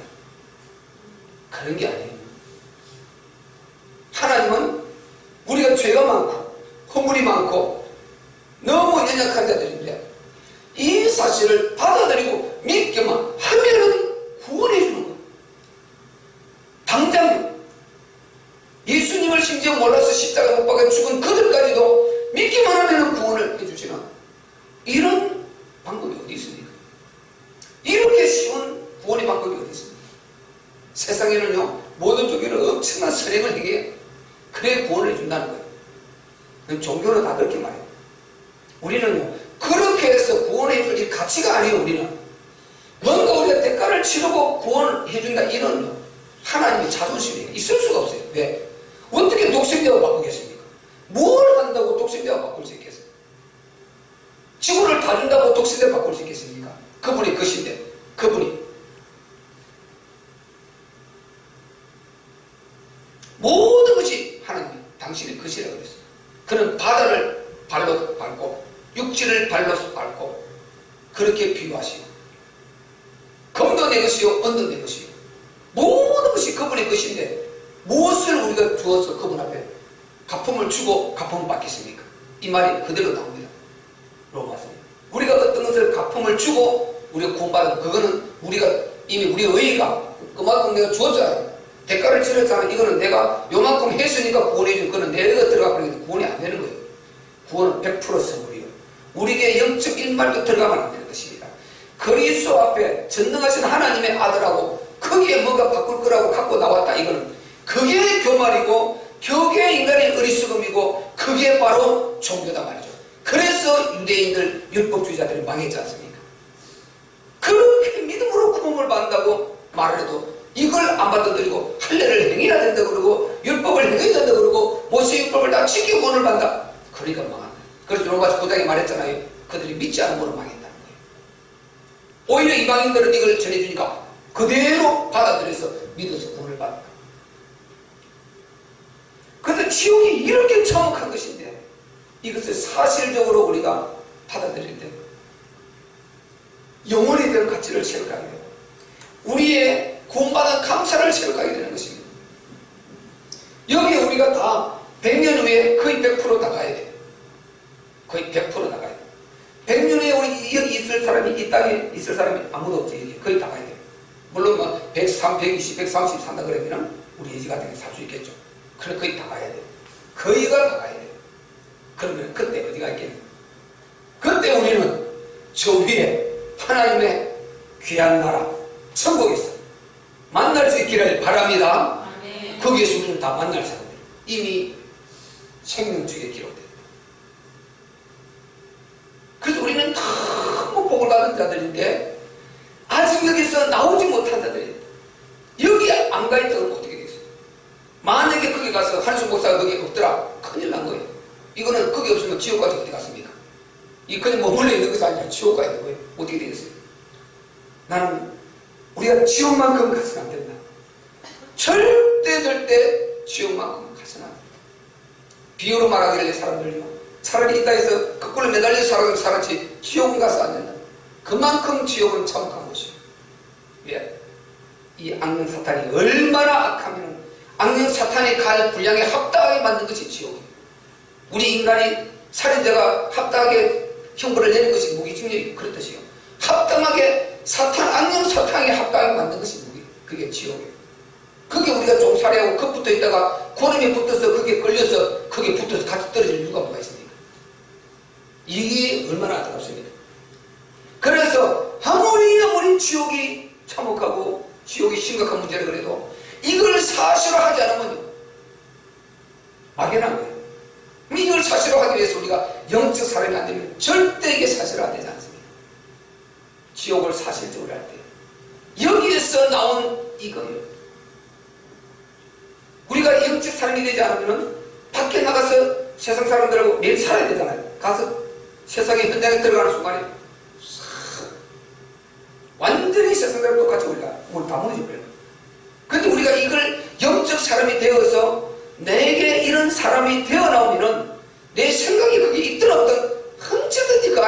[SPEAKER 1] 그런 게 아니에요. 하나님은 우리가 죄가 많고 허물이 많고 너무 연약한 자들인데 이 사실을 받아들이고 믿기만 하면은 구원해 주는 거예요. 당장 예수님을 심지어 몰라서 십자가 못 박아 죽은 그들까지도 믿기만 하면은 구원을 해주시는 이런 방법이 어디 있습니까? 이렇게 쉬운 구원의 방법이 어디 있습니까? 세상에는요, 모든 종교는 엄청난 선행을 행해 그래 구원을 해준다는 거예요. 종교는 다 그렇게 말해요. 우리는요, 그렇게 해서 구원해줄 이 가치가 아니에요. 우리는 뭔가 우리가 대가를 치르고 구원해준다, 이는 하나님의 자존심이 있을 수가 없어요. 왜? 어떻게 독생자가 바꾸겠습니까? 뭘 한다고 독생자가 바꿀 수 있겠어요? 지구를 다 준다고 독생자가 바꿀 수 있겠습니까? 그분이 것인데, 그분이 모든 것이 하나님이 당신의 것이라고 그랬어요. 그는 바다를 발로 밟고 육지를 발로 밟고 그렇게 비유하시고, 검도 내 것이요 언도 내 것이요 모든 것이 그분의 것인데 무엇을 우리가 주어서 그분 앞에 갚음을 주고 갚음을 받겠습니까? 이 말이 그대로 나옵니다. 로마서. 우리가 어떤 것을 갚음을 주고 우리가 구원받은 그거는 우리가 이미 우리 의의가 그만큼 내가 주었잖아요. 대가를 치렀잖아요. 이거는 내가 요만큼 했으니까 구원해준, 그거는 내가 들어가 버리기 구원이 안 되는 거예요. 구원은 100% 선물이요. 우리에게 영적 일말도 들어가면 안 되는 것입니다. 그리스도 앞에 전능하신 하나님의 아들하고 거기에 뭔가 바꿀 거라고 갖고 나왔다. 이거는 그게 교말이고 그게 인간의 어리석음이고 그게 바로 종교다 말이죠. 그래서 유대인들 율법주의자들이 망했지 않습니까? 그렇게 믿음으로 구원을 받는다고 말을 해도 이걸 안 받아들이고 할례를 행해야 된다 그러고 율법을 행해야 된다 그러고 모세 율법을 다 지키고 구원을 받는다. 그러니까 망한다. 그래서 로마서 9장에 말했잖아요. 그들이 믿지 않음으로 망했다는 거예요. 오히려 이방인들은 이걸 전해주니까 그대로 받아들여서 믿어서 구원을 받는다. 그런데 지옥이 이렇게 참혹한 것인데 이것을 사실적으로 우리가 받아들일 때 영원히 대한 가치를 체험하게 되고 우리의 구원받은 감사를 체험하게 되는 것입니다. 여기에 우리가 다 100년 후에 거의 100% 나가야 돼요. 거의 100% 나가야 돼요. 100년 후에 우리 여기 있을 사람이, 이 땅에 있을 사람이 아무도 없지. 여기 거의 나가야 돼요. 물론 뭐 103, 120, 130 산다 그러면 우리 예지 같은 게 살 수 있겠죠. 그래 거의 다 가야 돼요. 거의가 다 가야 돼요. 그러면 그때 어디가 있겠냐. 그때 우리는 저 위에 하나님의 귀한 나라 천국에서 만날 수 있기를 바랍니다. 아멘. 거기에서 우리는 다 만날 사람들 이미 생명책에 기록돼요. 그래서 우리는 너무 복을 받은 자들인데 아직 여기서 나오지 못한 자들이에요. 여기 안 가 있다면 어떻게 되겠어요? 만약에 거기 가서 한순 목사가 거기 없더라, 큰일 난 거예요. 이거는 거기 없으면 지옥까지 어디 갔습니까? 이 그냥 머물러 있는 것이 아니라 지옥 가 있는 거예요. 어떻게 되겠어요? 나는 우리가 지옥만큼 가서는 안 된다. 절대 지옥만큼 가서는 안 된다. 비유로 말하길래 사람들요, 차라리 이 땅에서 거꾸로 매달려서 살았지 지옥은 가서 안 된다. 그만큼 지옥은 참혹한 것이에요. 왜? 이 악령 사탄이 얼마나 악하면 악령 사탄이 갈 분량에 합당하게 만든 것이 지옥이에요. 우리 인간이 살인자가 합당하게 형벌을 내는 것이 무기징역이고 그렇듯이요. 합당하게 악령 사탕에 합당하게 만든 것이 무기, 그게 지옥이에요. 그게 우리가 종살이하고 겁붙어 있다가 고름이 붙어서 그게 걸려서 그게 붙어서 같이 떨어질 이유가 뭐가 있습니까? 이게 얼마나 안타깝습니까? 그래서 아무리 지옥이 참혹하고 지옥이 심각한 문제라 그래도 이걸 사실화하지 않으면 막연한 거예요. 이걸 사실화하기 위해서 우리가 영적 사람이 안 되면 절대 이게 사실화되지 않습니다. 지옥을 사실적으로 할 때 여기에서 나온 이거예요. 우리가 영적 사람이 되지 않으면 밖에 나가서 세상 사람들하고 매일 살아야 되잖아요. 가서 세상의 현장에 들어가는 순간에 완전히 세상 사람과 똑같이 우리가 다 무너져버려요. 근데 우리가 이걸 영적 사람이 되어서 내게 이런 사람이 되어 나오면은 내 생각이 거기 있든 없든 언제든지 그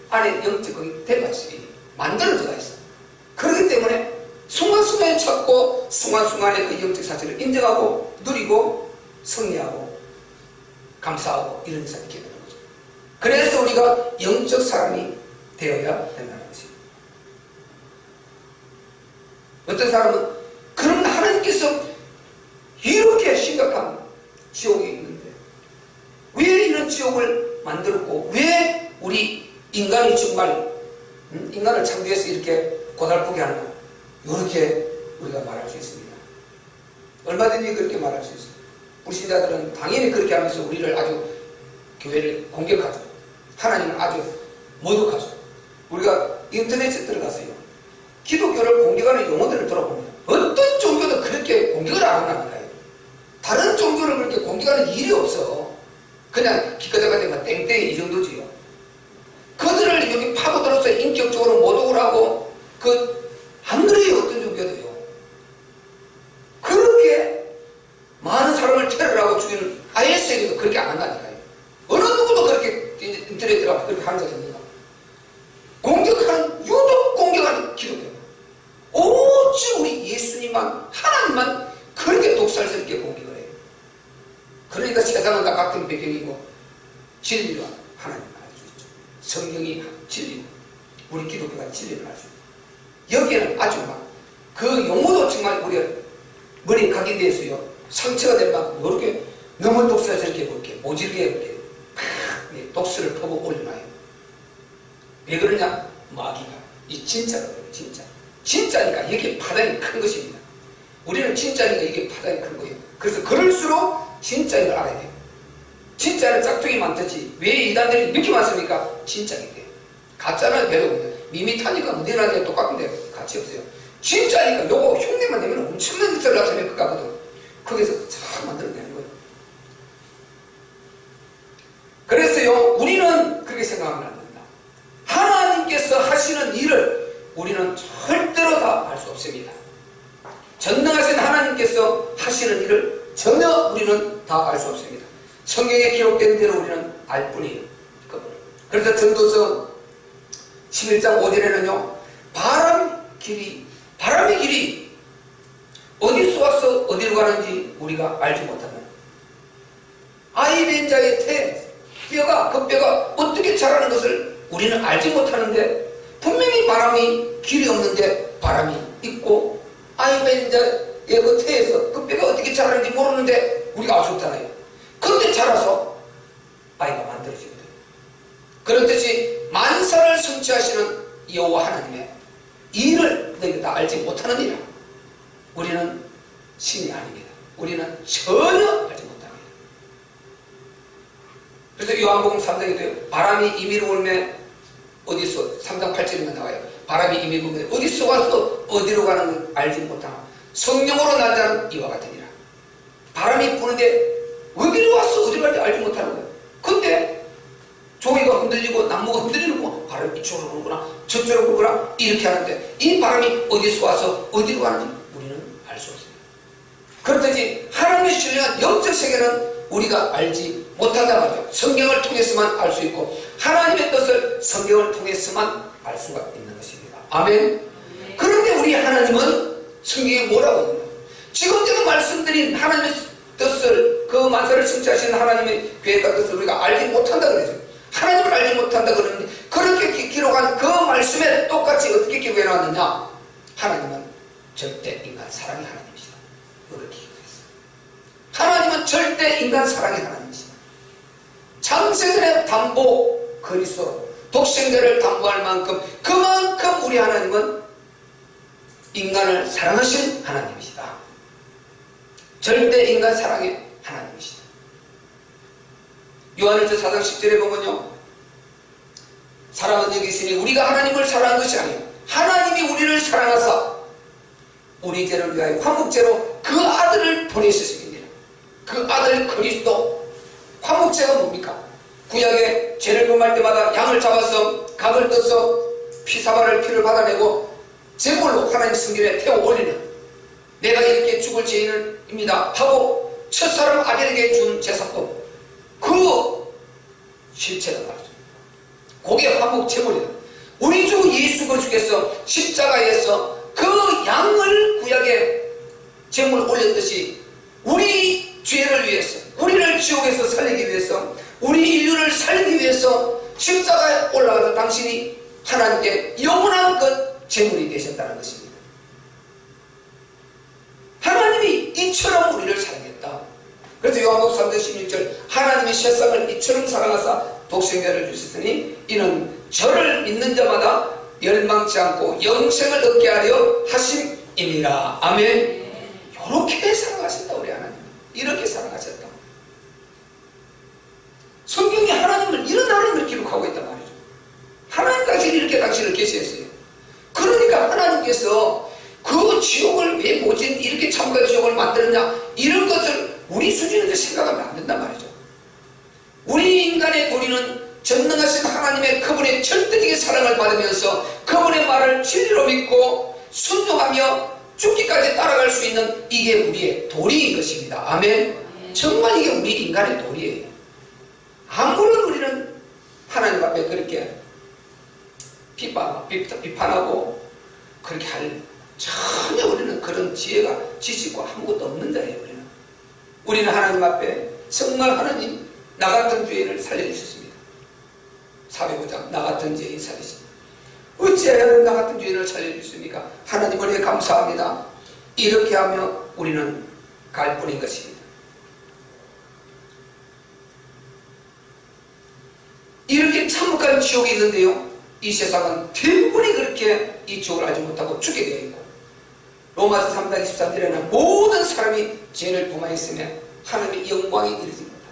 [SPEAKER 1] 안에 영적 거기 대마치 만들어져가 있어. 그렇기 때문에 순간순간에 찾고 순간순간에 그 영적 사실을 인정하고 누리고 승리하고 감사하고 이런 사람이 있게 되는 거죠. 그래서 우리가 영적 사람이 되어야 된다는 것입니다. 어떤 사람은 그럼 하나님께서 이렇게 심각한 지옥이 있는데 왜 이런 지옥을 만들었고 왜 우리 인간이 정말 인간을 창조해서 이렇게 고달프게 하느냐, 이렇게 우리가 말할 수 있습니다. 얼마든지 그렇게 말할 수 있어요. 불신자들은 당연히 그렇게 하면서 우리를 아주 교회를 공격하죠. 하나님을 아주 모독하죠. 우리가 인터넷에 들어가서요, 기독교를 공격하는 용어들을 들어보면 어떤 종교도 그렇게 공격을 안 한다니까요. 다른 종교를 그렇게 공격하는 일이 없어. 그냥 기껏해가지고 땡땡 이 정도지요. 그들을 여기 파고들어서 인격적으로 모독을 하고 안 그래요. 어떤 종교도요. 그렇게 많은 사람을 테러하고 죽이는 IS에게도 그렇게 안 한다니까요. 어느 누구도 그렇게 인터넷에 들어가서 그렇게 하는 적이 있는가. 공격하는, 유독 공격하는 기독교. 오직 우리 예수님만, 하나님만 그렇게 독살스럽게 공격을 해요. 그러니까 세상은 다 같은 배경이고 진리와 하나님을 알 수 있죠. 성경이 진리고 우리 기독교가 진리를 알 수 있죠. 여기에는 아주 그 용어도 정말 우리가 머리에 각인돼서요, 상처가 될 만큼 이렇게 너무 독살스럽게 이렇게 모질게 이렇게 독수를 퍼부 올려놔요. 왜 그러냐? 마귀가 이 진짜거든요. 진짜니까 이게 파장이 큰 것입니다. 우리는 진짜니까 이게 파장이 큰 거예요. 그래서 그럴수록 진짜인 걸 알아야 돼요. 진짜는 짝퉁이 많듯이 왜 이단들이 이렇게 많습니까? 진짜이기 때문에. 가짜는 배우거든요. 밋밋하니까 무대나게 똑같은데 가치 없어요. 진짜니까 요거 흉내만 내면 엄청난 짓을 나타낼 것 같거든. 거기서 참 만들어내는 거예요. 그래서요, 우리는 그렇게 생각하면 안 된다. 하나님께서 하시는 일을 우리는 절대로 다 알 수 없습니다. 전능하신 하나님께서 하시는 일을 전혀 우리는 다 알 수 없습니다. 성경에 기록된 대로 우리는 알 뿐이에요. 그래서 전도서 11장 5절에는요, 바람의 길이 어디서 와서 어디로 가는지 우리가 알지 못한다. 아이 벤자의 그 뼈가 어떻게 자라는 것을 우리는 알지 못하는데, 분명히 바람이 길이 없는데 바람이 있고, 아이 벤자의 그 태에서 그 뼈가 어떻게 자라는지 모르는데 우리가 알 수 없잖아요. 그런데 자라서 아이가 만들어지거든요. 그렇듯이 만사를 성취하시는 여호와 하나님의 일을 너희가 다 알지 못하는 이라 우리는 신이 아닙니다. 우리는 전혀 알지 못합니다. 그래서 요한복음 3장에도요, 바람이 임의로 불매 어디서 3장 8절에만 나와요. 바람이 임의로 불매 어디서 와서 어디로 가는 걸 알지 못하나 성령으로 난 자는 이와 같으니라. 바람이 부는데 어디로 와서 어디로 갈지 알지 못하는 거예요. 근데 종이가 흔들리고 나무가 흔들리는 거, 바람이 이쪽으로 부는구나 저쪽으로 부는구나 이렇게 하는데 이 바람이 어디서 와서 어디로 가는지 우리는 알 수 없습니다. 그렇듯이 하나님의 신령한 영적 세계는 우리가 알지 못한다 말이죠. 성경을 통해서만 알 수 있고 하나님의 뜻을 성경을 통해서만 알 수가 있는 것입니다. 아멘. 그런데 우리 하나님은 성경에 뭐라고 하느냐, 지금 제가 말씀드린 하나님의 뜻을, 그 만사를 성취하시는 하나님의 계획과 뜻을 우리가 알지 못한다 그랬어요. 하나님을 알지 못한다 그러는데 그렇게 기록한 그 말씀에 똑같이 어떻게 기록해 놨느냐? 하나님은 절대 인간 사랑의 하나님이시다. 이렇게 기록했어요. 하나님은 절대 인간 사랑의 하나님이시다. 창세전의 담보 그리스도 독생자를 담보할 만큼 그만큼 우리 하나님은 인간을 사랑하신 하나님이시다. 절대 인간 사랑의 하나님이시다. 요한일서 4장 10절에 보면요, 사랑은 여기 있으니 우리가 하나님을 사랑한 것이 아니에요. 하나님이 우리를 사랑하사 우리 죄를 위하여 화목제로 그 아들을 보내셨습니다. 그 아들 그리스도. 화목제가 뭡니까? 구약에 죄를 범할 때마다 양을 잡아서 각을 떠서 피사발을 피를 받아내고 제물로 하나님 성전에 태워 올리는, 내가 이렇게 죽을 죄인입니다 하고 첫사람 아벨에게 준 제사도 그 실체가 말이죠. 그게 화목 제물이다. 우리 주 예수 그리스도께서 십자가에서 그 양을 구약에 제물 올렸듯이 우리 죄를 위해서, 우리를 지옥에서 살리기 위해서, 우리 인류를 살리기 위해서 십자가에 올라가서 당신이 하나님께 영원한 그 제물이 되셨다는 것입니다. 하나님이 이처럼 우리를 사랑했다. 그래서 요한복음 3장 16절, 하나님이 세상을 이처럼 사랑하사 독생자를 주셨으니 이는 저를 믿는 자마다 멸망치 않고 영생을 얻게 하려 하심이니라. 아멘. 이렇게 사랑하셨다. 우리 하나님 이렇게 사랑하셨다. 성경이 하나님을, 이런 하나님을 기록하고 있단 말이죠. 하나님 당신이 이렇게 당신을 계시했어요. 그러니까 하나님께서 그 지옥을 왜 모진 이렇게 참가 지옥을 만들었냐, 이런 것을 우리 수준에서 생각하면 안 된단 말이죠. 우리 인간의 도리는 전능하신 하나님의 그분의 절대적인 사랑을 받으면서 그분의 말을 진리로 믿고 순종하며 죽기까지 따라갈 수 있는, 이게 우리의 도리인 것입니다. 아멘. 정말 이게 우리 인간의 도리예요. 아무런 우리는 하나님 앞에 그렇게 비판하고 그렇게 할 전혀 우리는 그런 지혜가 지식과 아무것도 없는 자예요. 우리는 하나님 앞에 정말 하나님 나 같은 죄인을 살려주셨습니다. 사회부장 나 같은 죄인 살리십니다. 어찌하여 나 같은 죄인을 살려주십니까? 하나님 은혜 감사합니다. 이렇게 하며 우리는 갈 뿐인 것입니다. 이렇게 참혹한 지옥이 있는데요, 이 세상은 대부분이 그렇게 이 지옥을 알지 못하고 죽게 되어 있고, 로마서 3장 23절에는 모든 사람이 죄를 범하였으면 하나님의 영광이 이르지 못한다.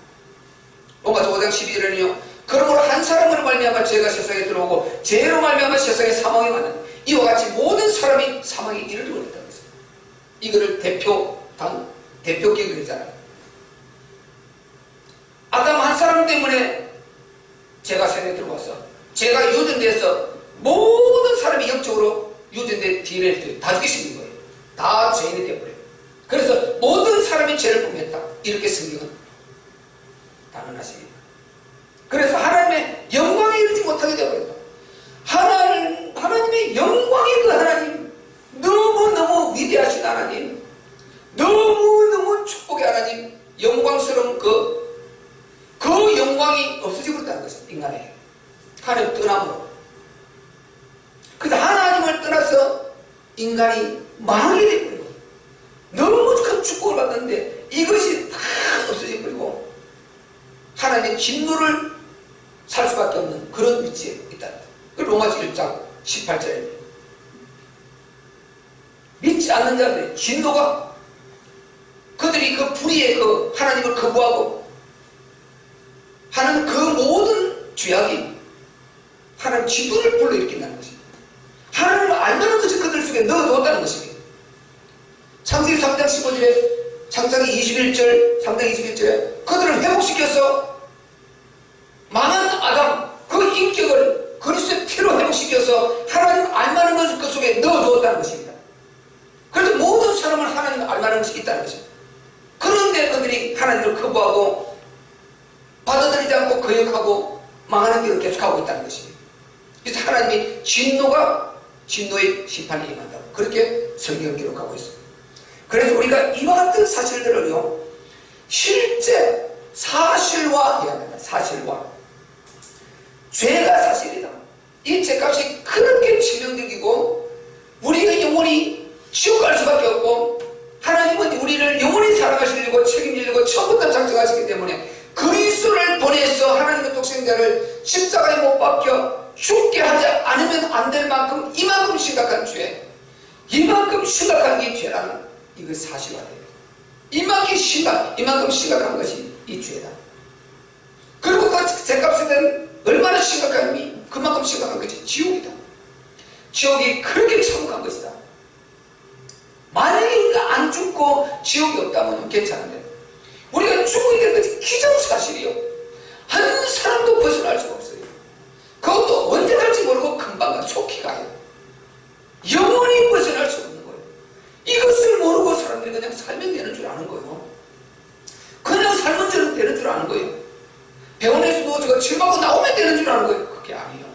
[SPEAKER 1] 로마서 5장 12절에는요, 그러므로 한 사람으로 말미암아 죄가 세상에 들어오고 죄로 말미암아 세상에 사망이 왔느니 이와 같이 모든 사람이 사망에 이르게 되었다는 것입니다. 이거를 대표격이잖아요. 아담 한 사람 때문에 죄가 세상에 들어와서 죄가 유전돼서 모든 사람이 영적으로 유전된 DNA를 다 죽게 생긴 거예요. 다 죄인이 되어버려요. 그래서 모든 사람이 죄를 범했다. 이렇게 성경은 단언하십니다. 그래서 하나님의 영광에 이르지 못하게 되어버렸다. 하나님의 영광의 그 하나님, 너무너무 위대하신 하나님, 너무너무 축복의 하나님, 영광스러운 그 영광이 없어지고 있다는 것입니다. 인간에게 하나님 떠남으로. 그래서 하나님을 떠나서 인간이 망하게 되어버리고, 너무 큰 축복을 받았는데 이것이 다 없어져버리고 하나님의 진노를 살 수밖에 없는 그런 위치에 있다는 거예요. 로마서 1장 18절에 믿지 않는 자들의 진노가, 그들이 그 불의의 그 하나님을 거부하고 하는 그 모든 죄악이 하나님 진노를 불러일으킨다는 것입니다. 하나님을 알만한 것을 그들 속에 넣어두었다는 것입니다. 창세기 3장 15절에, 창세기 21절, 3장 21절에 그들을 회복시켜서 망한 아담, 그 인격을 그리스도의 피로 회복시켜서 하나님 알만한 것을 그 속에 넣어두었다는 것입니다. 그래서 모든 사람은 하나님을 알만한 것이 있다는 것입니다. 그런데 그들이 하나님을 거부하고 받아들이지 않고 거역하고 망하는 길을 계속하고 있다는 것입니다. 그래서 하나님이 진노의 심판이 임한다고 그렇게 성경을 기록하고 있습니다. 그래서 우리가 이와 같은 사실들을요, 실제 사실화 해야 합니다. 사실화. 죄가 사실이다. 이 죄값이 그렇게 치명적이고 우리가 영원히 지옥 갈 수밖에 없고, 하나님은 우리를 영원히 사랑하시려고 책임지려고 처음부터 작정하시기 때문에 그리스도를 보내서 하나님의 독생자를 십자가에 못 박혀 죽게 하지 않으면 안 될 만큼 이만큼 심각한 죄, 이만큼 심각한 이 죄라는 이거 사실화됩니다. 이만큼 심각한 것이 이 죄다. 그리고 그 죄값에 대한 얼마나 심각한지 그만큼 심각한 것이 지옥이다. 지옥이 그렇게 참혹한 것이다. 만약에 우리가 안 죽고 지옥이 없다면 괜찮은데, 우리가 죽어야 되는 것이 기정사실이요. 한 사람도 벗어날 수가 없어요. 그것도 언제 갈지 모르고 금방 가, 속히 가요. 영원히 벗어날 수 없는 거예요. 이것을 모르고 사람들이 그냥 살면 되는 줄 아는 거예요. 그냥 살면 되는 줄 아는 거예요. 병원에서 누워서 침 맞고 나오면 되는 줄 아는 거예요. 그게 아니에요.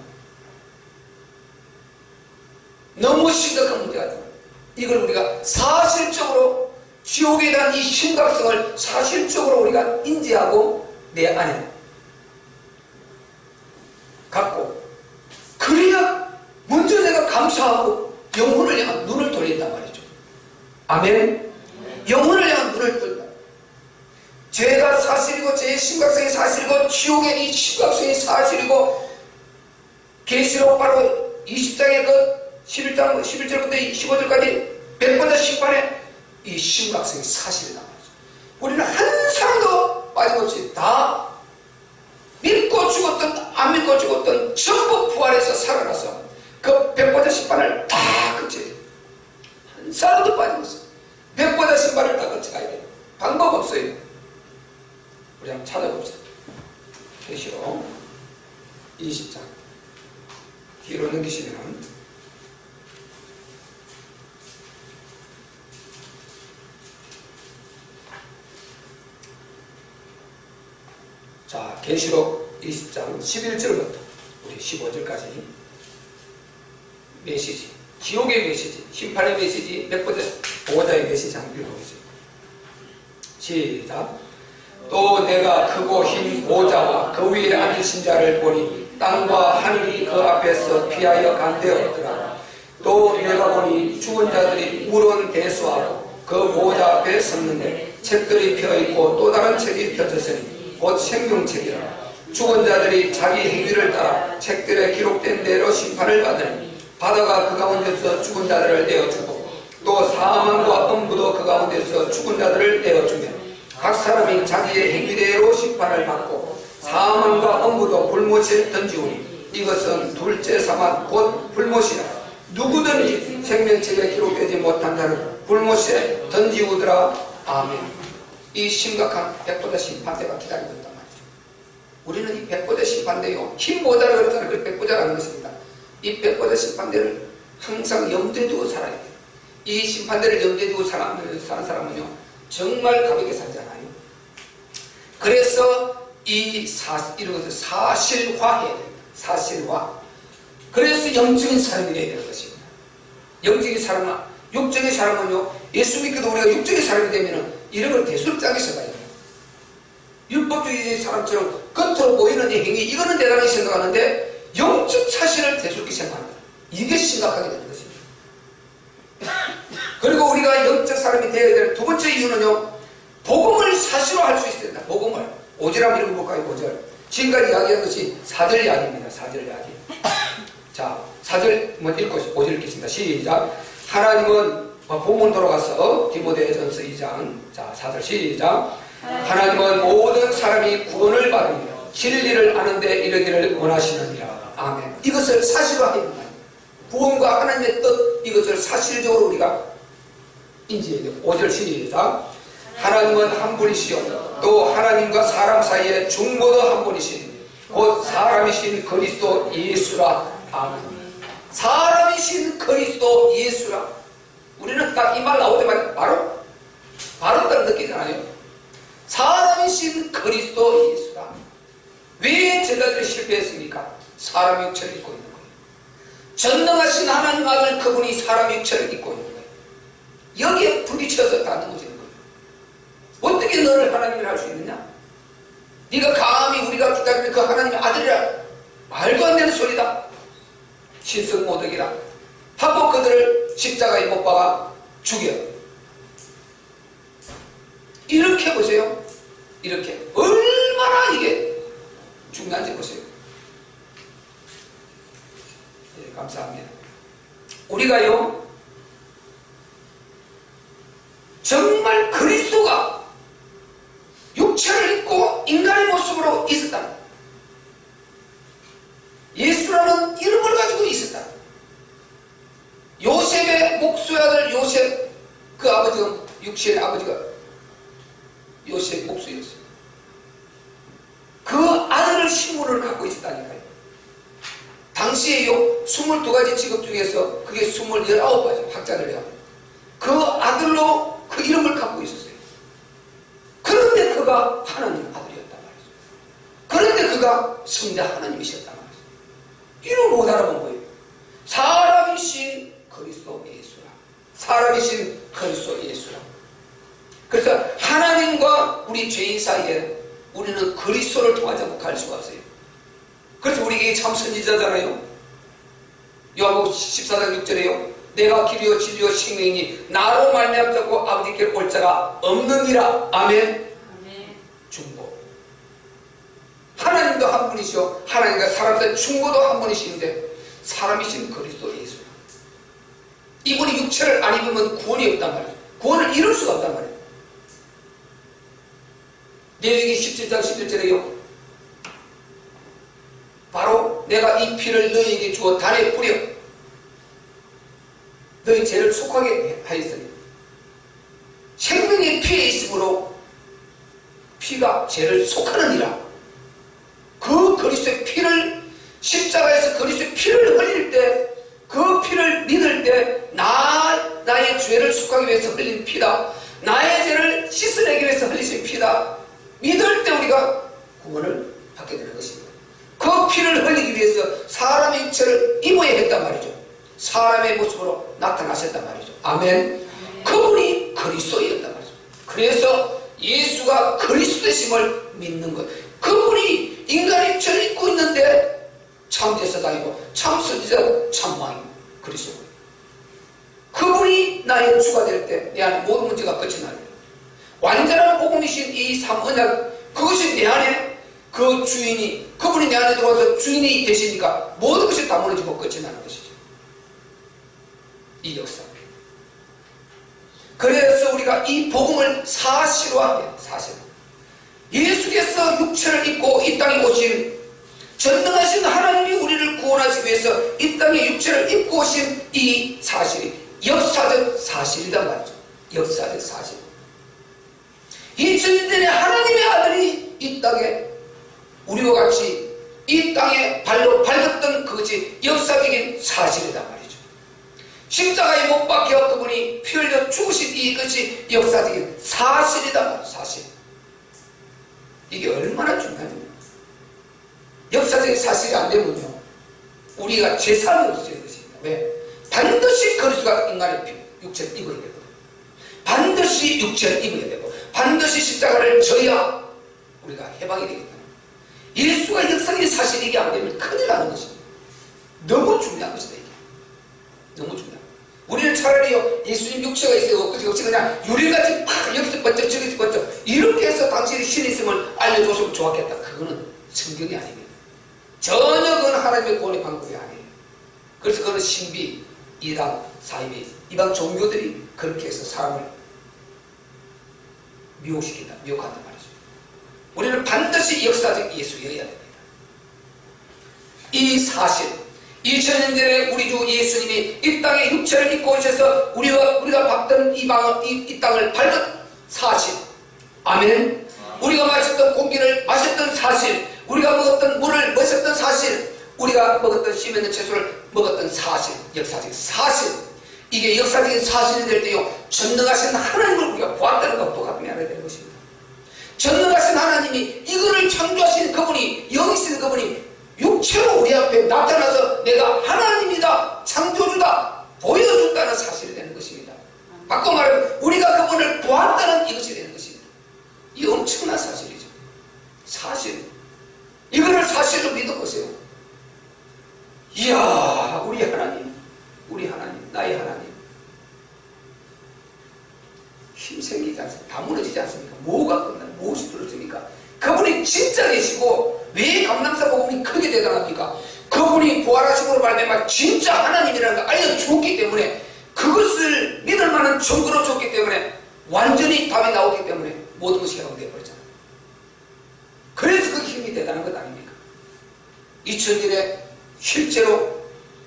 [SPEAKER 1] 너무 심각한 문제가 돼요. 이걸 우리가 사실적으로 지옥에 대한 이 심각성을 사실적으로 우리가 인지하고 내 안에 갖고, 그래야 먼저 내가 감사하고 영혼을 향한 눈을 돌린단 말이죠. 아멘. 영혼을 향한 눈을 돌린다. 죄가 사실이고 죄의 심각성이 사실이고 지옥의 이 심각성이 사실이고, 계시록 바로 20장의 그 11장 11절부터 15절까지 100번의 심판의 이 심각성이 사실이란 말이죠. 우리는 한 사람도 빠짐없이 다 믿고 죽었던 안 믿고 죽었던 전부 부활해서 살아나서 그 100번의 심판을 다 거쳐야 돼요. 한 사람도 빠짐없이 100번의 심판을 다 거쳐가야 돼요. 방법 없어요. 우리 한번 찾아봅시다. 계시록 20장 뒤로 넘기시면 자, 계시록 20장 11절부터 우리 15절까지 메시지, 지옥의 메시지, 심판의 메시지, 몇 번째 보호자의 메시지 한번 읽어보겠습니다. 시작. 또 내가 크고 흰 보호자와 그 위에 앉으신 자를 보니 땅과 하늘이 그 앞에서 피하여 간되었더라. 또 내가 보니 죽은 자들이 물은 대수하고 그 보호자 앞에 섰는데 책들이 펴있고 또 다른 책이 펴졌으니 곧 생명책이라. 죽은 자들이 자기 행위를 따라 책들에 기록된 대로 심판을 받으니 바다가 그 가운데서 죽은 자들을 내어주고 또 사망과 엄부도 그 가운데서 죽은 자들을 내어주며 각 사람이 자기의 행위대로 심판을 받고 사망과 엄부도 불못에 던지오니 이것은 둘째 사망 곧 불못이라. 누구든지 생명책에 기록되지 못한 자는 불못에 던지우더라. 아멘. 이 심각한 백보자 심판대가 기다리고 있단 말이죠. 우리는 이 백보자 심판대요, 흰 보자를 그랬잖아요. 그 백보자라는 것입니다. 이 백보자 심판대를 항상 염두에 두고 살아야 돼요. 이 심판대를 염두에 두고 사는 사람은요 정말 가볍게 살잖아요. 그래서 이런 것을 사실화해야 돼요. 사실화. 그래서 영적인 사람이 되어야 되는 것입니다. 영적인 사람은, 육적인 사람은요, 예수 믿고도 우리가 육적인 사람이 되면은 이런 걸 대수롭게 생각해야 돼요. 율법주의 사람처럼 겉으로 보이는 이 행위, 이거는 대단히 생각하는데 영적 사실을 대수롭게 생각합니다. 이게 심각하게 되는 것입니다. 그리고 우리가 영적 사람이 되어야 될 두 번째 이유는요, 복음을 사실화할 수 있어야 된다. 복음을. 5절 한번 읽어볼까요? 5절. 지금까지 이야기한 것이 4절 이야기입니다. 4절 이야기. 자, 4절 먼저 읽고 5절 읽겠습니다. 시작. 하나님은 본문 돌아가서 디모데전서 2장, 자 4절 시작. 하나님은 모든 사람이 구원을 받으며 진리를 아는데 이르기를 원하시느니라. 아멘. 이것을 사실화해야 된다. 구원과 하나님의 뜻, 이것을 사실적으로 우리가 인지해야 돼요. 5절 시작. 하나님은 한 분이시요 또 하나님과 사람 사이에 중보도 한 분이시니 곧 사람이신 그리스도 예수라. 아멘. 사람이신 그리스도 예수라. 우리는 딱 이 말 나올 때마다 바로 딱 느끼잖아요. 사람이신 그리스도 예수라. 왜 제자들이 실패했습니까? 사람 육체를 입고 있는 거예요. 전능하신 하나님 아들 그분이 사람 육체를 입고 있는 거예요. 여기에 부딪혀서 다 넘어지는 거예요. 어떻게 너를 하나님이라 할 수 있느냐? 네가 감히 우리가 기다리는 그 하나님의 아들이라. 말도 안 되는 소리다. 신성모독이라 하고 그들을 십자가에 못 박아 죽여. 이렇게 보세요. 이렇게 얼마나 이게 중요한지 보세요. 네, 감사합니다. 우리가요 정말 그리스도가 육체를 입고 인간의 모습으로 있었다. 예수라는 이름을 가지고 있었다. 요셉의 목수의 아들 요셉, 그 아버지가, 육신의 아버지가 요셉 목수였어요. 그 아들을 신분을 갖고 있었다니까요. 당시에요 22가지 직업 중에서 그게 29가지 학자들이 하고 그 아들로 그 이름을 갖고 있었어요. 그런데 그가 하나님 아들이었단 말이죠. 그런데 그가 성자 하나님이셨단 말이죠. 이걸 못 알아본 거예요. 사람이신 그리스도 예수라. 사람이신 그리스도 예수라. 그래서 하나님과 우리 죄인 사이에 우리는 그리스도를 통하지 않고 갈 수가 없어요. 그래서 우리에게 참 선지자잖아요. 요한복음 14장 6절에요. 내가 길이요 진리요 생명이니 나로 말미암지 않고 아버지께 올 자가 없느니라. 아멘. 중보. 하나님도 한 분이시오. 하나님과 사람들 중보도 한 분이신데 사람이신 그리스도 예수. 이분이 육체를 안 입으면 구원이 없단 말이에요. 구원을 이룰 수가 없단 말이에요. 레위기 17장 11절에요. 바로 내가 이 피를 너희에게 주어 단에 뿌려 너희 죄를 속하게 하였으니 생명의 피에 있으므로 피가 죄를 속하느니라. 그 그리스도의 피를 십자가에서 그리스도의 피를 흘릴 때 그 피를 믿을 때 나의 죄를 속하기 위해서 흘린 피다. 나의 죄를 씻어내기 위해서 흘리신 피다. 믿을 때 우리가 구원을 받게 되는 것입니다. 그 피를 흘리기 위해서 사람의 육체를 입어야 했단 말이죠. 사람의 모습으로 나타나셨단 말이죠. 아멘. 그분이 그리스도였단 말이죠. 그래서 예수가 그리스도심을 믿는 것. 그분이 인간의 육체를 입고 있는데 참 제사장이고 참 선지자고 참 왕이고 그리스도. 그분이 나의 주가 될 때 내 안에 모든 문제가 끝이 나요. 완전한 복음이신 이 삼언약, 그것이 내 안에 그 주인이, 그분이 내 안에 들어와서 주인이 되시니까 모든 것이 다 무너지고 끝이 나는 것이죠. 이 역사. 그래서 우리가 이 복음을 사실화해요. 사실. 예수께서 육체를 입고 이 땅에 오신 전능하신 하나님이 우리를 구원하시기 위해서 이 땅에 육체를 입고 오신 이 사실이 역사적 사실이란 말이죠. 역사적 사실. 2000년 전에 하나님의 아들이 이 땅에 우리와 같이 이 땅에 발로 밟았던 그것이 역사적인 사실이란 말이죠. 십자가에 못 박혀 그분이 피 흘려 죽으신 이것이 역사적인 사실이란 말이죠. 사실. 이게 얼마나 중요한지. 역사적인 사실이 안 되면요 우리가 죄사함이 없어지는 것입니다. 왜? 반드시 그리스도가 인간의 육체를 입어야 되거든요. 반드시 육체를 입어야 되고 반드시 십자가를 져야 우리가 해방이 되기 때문에 예수가 역사적인 사실이 이게 안 되면 큰일 나는 것입니다. 너무 중요한 것이다. 이게 너무 중요한. 우리는 차라리요 예수님 육체가 있어요. 그것이 그냥 유리같이 팍 여기서 번쩍 저기서 번쩍 이렇게 해서 당신이 신이 있음을 알려줬으면 좋았겠다. 그거는 성경이 아닙니다. 전혀 그건 하나님의 구원의 방법이 아니에요. 그래서 그거는 신비, 이단, 사이비, 이방 종교들이 그렇게 해서 사람을 미혹시킨다, 미혹한단 말이죠. 우리는 반드시 역사적 예수여야 됩니다. 이 사실, 2000년 전에 우리 주 예수님이 이 땅에 육체를 입고 오셔서 우리가 받던 이 땅을 밟은 사실. 아멘. 우리가 마셨던 공기를 마셨던 사실, 우리가 먹었던 물을 마셨던 사실, 우리가 먹었던 씨 맺는 채소를 먹었던 사실, 역사적인 사실. 이게 역사적인 사실이 될 때요 전능하신 하나님을 우리가 보았다는 것도 가슴에 알아야 되는 것입니다. 전능하신 하나님이 이거를 창조하신 그분이, 여기 있는 그분이 육체로 우리 앞에 나타나서 내가 하나님이다, 창조주다 보여준다는 사실이 되는 것입니다. 바꿔 말하면 우리가 그분을 보았다는 이것이 되는 것입니다. 이 엄청난 사실이죠. 사실. 이거를 사실로 믿어보세요. 이야, 우리 하나님, 우리 하나님, 나의 하나님. 힘 생기지 않습니까? 다 무너지지 않습니까? 뭐가 끝나? 무엇이 들었습니까? 그분이 진짜 계시고 왜 감람사 복음이 크게 대단합니까? 그분이 부활하심으로 말미암아 진짜 하나님이라는 걸 알려주었기 때문에, 그것을 믿을 만한 증거로 줬기 때문에 완전히 답이 나오기 때문에 모든 것이 해방되어 버렸잖아요. 그래서 그 힘이 대단한 것 아닙니까? 2000년에 실제로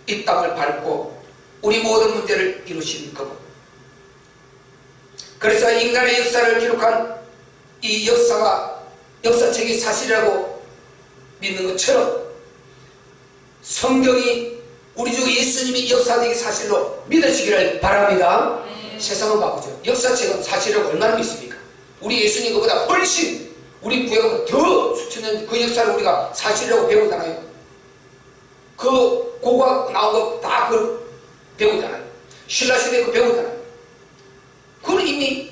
[SPEAKER 1] 이 땅을 밟고 우리 모든 문제를 이루신 그분. 그래서 인간의 역사를 기록한 이 역사가 역사책이 사실이라고 믿는 것처럼 성경이 우리 주 예수님이 역사적인 사실로 믿으시기를 바랍니다. 세상은 바보죠. 역사책은 사실이라고 얼마나 믿습니까? 우리 예수님 그보다 훨씬 우리 구약은 더 수천 년 그 역사를 우리가 사실이라고 배우잖아요. 그 고각 나온 거 다 그 배우잖아요. 신라시대 그 배우잖아요. 그건 이미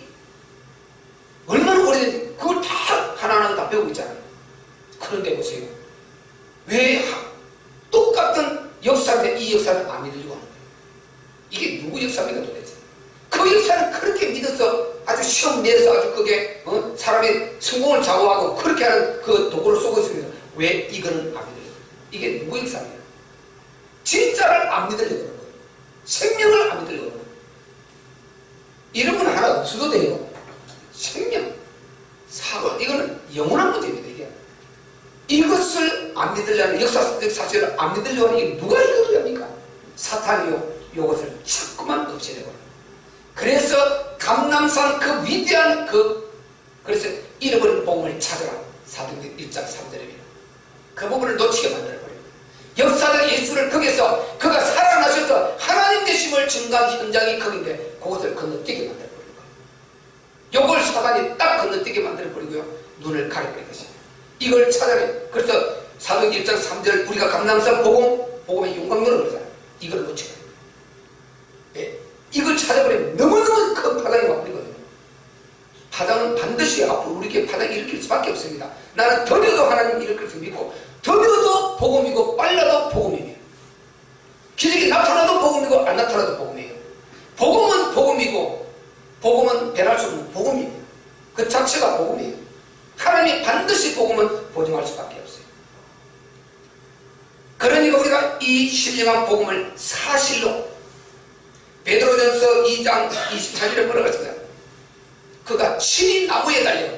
[SPEAKER 1] 얼마나 오래된, 그걸 다 하나하나 다 배우고 있잖아요. 그런데 보세요. 왜 똑같은 역사인데 이 역사를 안 믿으려고 하는 거예요? 이게 누구 역사입니까 도대체? 그 역사는 그렇게 믿어서 아주 시험 내서 아주 그게 사람의 성공을 좌우하고 그렇게 하는 그 도구를 쓰고 있습니다. 왜 이거는 안 믿으려고? 이게 누구 역사입니까? 진짜를 안 믿으려고 하는 거예요. 생명을 안 믿으려고 하는 거예요. 이름은 하나 없어도 돼요. 생명, 사고, 이거는 영원한 문제입니다. 이게 이것을 안 믿으려는, 역사적 사실을 안 믿으려고 하는 게 누가 이거를 합니까? 사탄이요. 이것을 자꾸만 없애려고. 그래서 감람산 그 위대한 그래서 잃어버린 복음을 찾아라. 사도행전 1장 3절입니다. 그 부분을 놓치게 만들어버려요. 역사적 예수를 거기서 그가 살아나셔서 하나님 되심을 증거한 현장이 거긴데 그것을 건너뛰게 만들어버린 거예요. 요걸 사단이 딱 건너뛰게 만들어버리고요. 눈을 가려버린 것입니다. 이걸 찾아내. 그래서 사도행전 1장 3절 우리가 감람산 복음의 용광로를 그러잖아요. 이걸 놓치게 돼요. 예? 이걸 찾아버리면 너무너무 큰 파장이 와버리거든요. 파장은 반드시 앞으로 우리에게 파장이 일으킬 수밖에 없습니다. 나는 더뎌도 하나님 일으킬 수 믿고, 더뎌도 복음이고 빨라도 복음이에요. 기적이 나타나도 복음이고 안 나타나도 복음이에요. 복음은 복음이고 복음은 변할 수 없는 복음입니다. 그 자체가 복음이에요. 하나님이 반드시 복음은 보증할 수밖에 없어요. 그러니까 우리가 이 신령한 복음을 사실로 베드로전서 2장 24절에 뭐라고 했습니까? 그가 친히 나무에 달려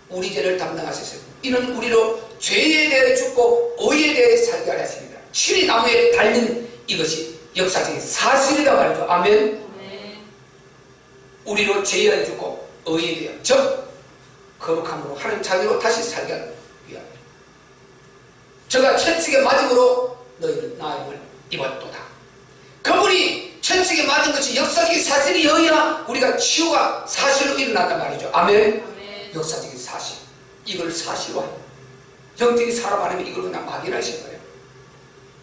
[SPEAKER 1] 우리 죄를 담당하셨어요. 이는 우리로 죄에 대해 죽고 의에 대해 살게 하려 하십니다. 친히 나무에 달린 이것이 역사적인 사실이다 말이죠. 아멘. 우리로 죄에 대해 죽고 의에 대해, 즉 거룩함으로 하나님 자녀로 다시 살게 하기 위함이다. 저가 천식에 맞음으로 너희는 나음을 입었도다. 그분이 천식에 맞은 것이 역사적인 사실이어야 우리가 치유가 사실로 일어난단 말이죠. 아멘. 역사적인 사실, 이걸 사실로 하는 영적인 사람 아니면 이걸 그냥 막연하신 거예요.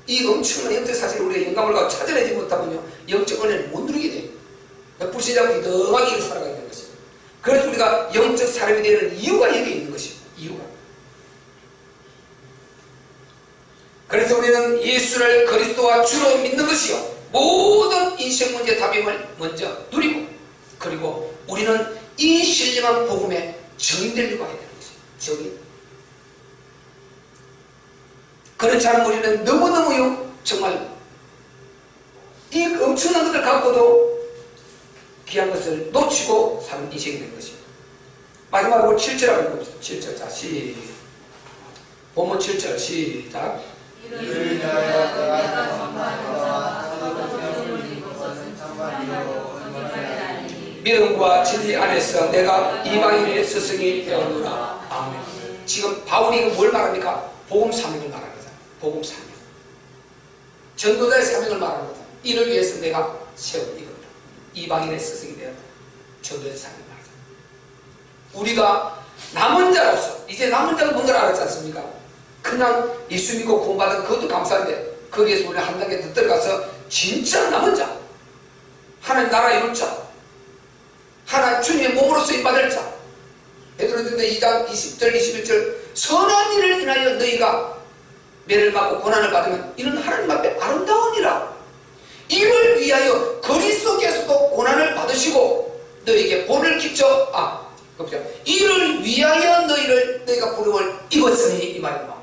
[SPEAKER 1] 이 엄청난 영적 사실을 우리가 영감을 가지고 찾아내지 못하면요, 영적 은혜를 못 누리게 돼요. 불신자고 더하게 살아가야 되는 것입니다. 그래서 우리가 영적 사람이 되는 이유가 여기 있는 것입니다. 이유가. 그래서 우리는 예수를 그리스도와 주로 믿는 것이요, 모든 인생 문제 답임을 먼저 누리고, 그리고 우리는 이 신령한 복음에 정인되려고 해야 되는 것입니다. 정인. 그렇지 않으면 우리는 너무너무요, 정말 이 엄청난 것을 갖고도 귀한 것을 놓치고 사는 인생이 되는 것입니다. 마지막으로 7절 한번 봅시다. 7절. 자, 본문 7절 시작.
[SPEAKER 2] 이를 위하여 내가 전파하노라.
[SPEAKER 1] 믿음과 진리 안에서 내가 이방인의 스승이 되었노라. 아멘. 지금 바울이 뭘 말합니까? 복음 사명을 말하는 거잖아. 복음 사명. 전도자의 사명을 말하는 거잖아. 이를 위해서 내가 세운 이겁니다. 이방인의 스승이 되었다. 전도자의 사명을 말하잖아. 우리가 남은 자로서, 이제 남은 자가 뭔가를 알았지 않습니까? 그냥 예수 믿고 구원받은 그것도 감사한데, 거기에서 우리 한 단계 더 들어가서 진짜 남은 자, 하나님 나라 이룰 자, 하나님 주님의 몸으로 쓰임받을 자. 베드로전서 2장 20절 21절 선한 일을 인하여 너희가 매를 맞고 고난을 받으면 이는 하나님 앞에 아름다우니라. 이를 위하여 그리스도께서도 고난을 받으시고 너에게 본을 끼쳐 이를 위하여 너희가 부름을 입었으니 이 말이 나옵니다.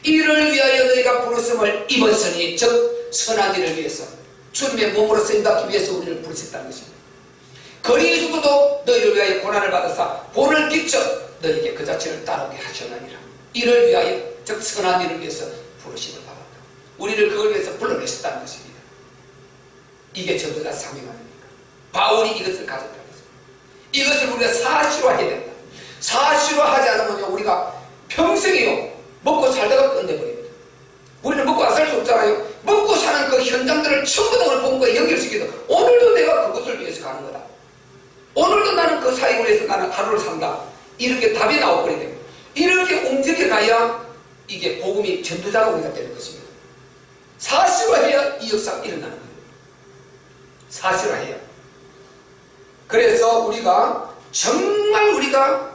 [SPEAKER 1] 이를 위하여 너희가 부르심을 입었으니 즉 선한 일을 위해서 주님의 몸으로 쓰임받기 위해서 우리를 부르셨다는 것입니다. 그리스도도 너희를 위하여 고난을 받으사 본을 끼쳐 너희에게 그 자체를 따르게 하셨느니라. 이를 위하여 즉 선한 일을 위해서 부르심을 받았다. 우리를 그걸 위해서 불러내셨다는 것입니다. 이게 전도자 사명 아닙니까? 바울이 이것을 가졌다는 것입니다. 이것을 우리가 사실화해야 된다. 사실화하지 않으면 우리가 평생이요 먹고 살다가 끝내버립니다. 우리는 먹고 안 살 수 없잖아요. 먹고 사는 그 현장들을 전부 다 오늘 본거에 연결시켜서 오늘도 내가 그것을 위해서 가는 거다. 오늘도 나는 그 사역을 위해서 나는 하루를 산다. 이렇게 답이 나와버리게 됩니다. 이렇게 움직여가야 이게 복음이 전도자가 우리가 되는 것입니다. 사실화해야 이 역사가 일어나는 거예요. 사실화해야. 그래서 우리가 정말 우리가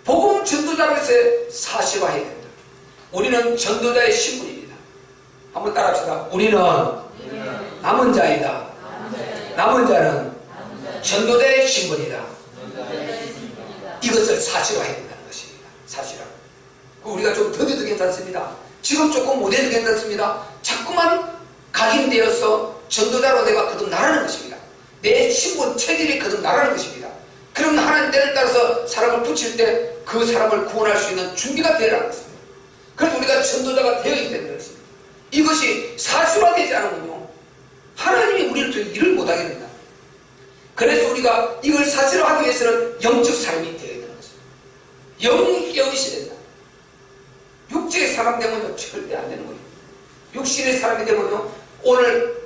[SPEAKER 1] 복음 전도자로서 사실화해야 된다. 우리는 전도자의 신분입니다. 한번 따라합시다. 우리는 남은 자이다. 남은 자는 전도자의 신분이다. 이것을 사실화해야 된다는 것입니다. 사실화. 우리가 좀 더뎌도 괜찮습니다. 지금 조금 못해도 괜찮습니다. 자꾸만 각인되어서 전도자로 내가 거듭 나가는 것입니다. 내 신분, 체질이 거듭 나가는 것입니다. 그럼 하나님 때를 따라서 사람을 붙일 때 그 사람을 구원할 수 있는 준비가 되라는 것입니다. 그래서 우리가 전도자가 되어야 되는 것입니다. 이것이 사실화되지 않으면요 하나님이 우리를 통해 일을 못하게 된다. 그래서 우리가 이걸 사실화하기 위해서는 영적 사람이 되어야 되는 것입니다. 영이 깨어있어야 된다. 육체의 사람 되면요 절대 안 되는 거예요. 육신의 사람이 되면요 오늘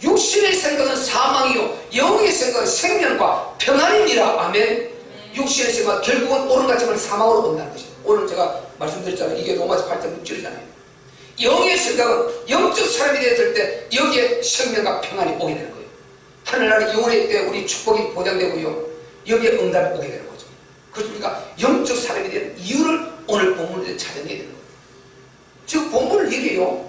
[SPEAKER 1] 육신의 생각은 사망이요 영의 생각은 생명과 평안입니다. 아멘. 육신의 생각 결국은 오는 같지만 사망으로 온다는 것입니다. 오늘 제가 말씀드렸잖아요. 이게 로마서 8장 6절이잖아요. 영의 생각은 영적 사람이 되었을 때 여기에 생명과 평안이 오게 되는 거예요. 하늘나라 영혼의 때 우리 축복이 보장되고요 여기에 응답이 오게 되는 거죠. 그래서 우리가 영적 사람이 된 이유를 오늘 본문에 찾아내야 되는 거예요. 즉 본문을 얘기해요.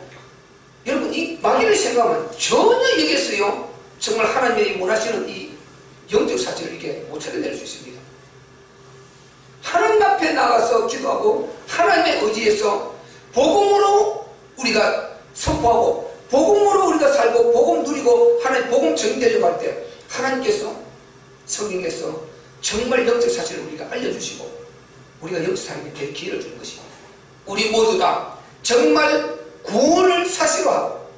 [SPEAKER 1] 여러분 이 막연히 생각하면 전혀 여기에서요 정말 하나님이 원하시는 이 영적 사실을 이렇게 못 찾아낼 수 있습니다. 하나님 앞에 나가서 기도하고 하나님의 의지에서 복음으로 우리가 선포하고 복음으로 우리가 살고 복음 누리고 하나님 복음 적용되려고 할 때 하나님께서 성령께서 정말 영적 사실을 우리가 알려주시고 우리가 영적 사람이 될 기회를 주는 것입니다. 우리 모두 다 정말 구원을 사실화하고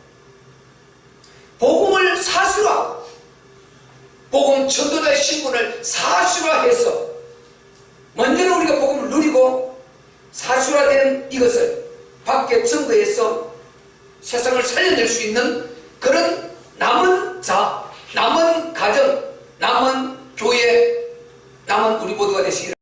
[SPEAKER 1] 복음을 사실화하고 복음 전도자의 신분을 사실화해서 먼저는 우리가 복음을 누리고 사실화된 이것을 밖에 증거해서 세상을 살려낼 수 있는 그런 남은 자, 남은 가정,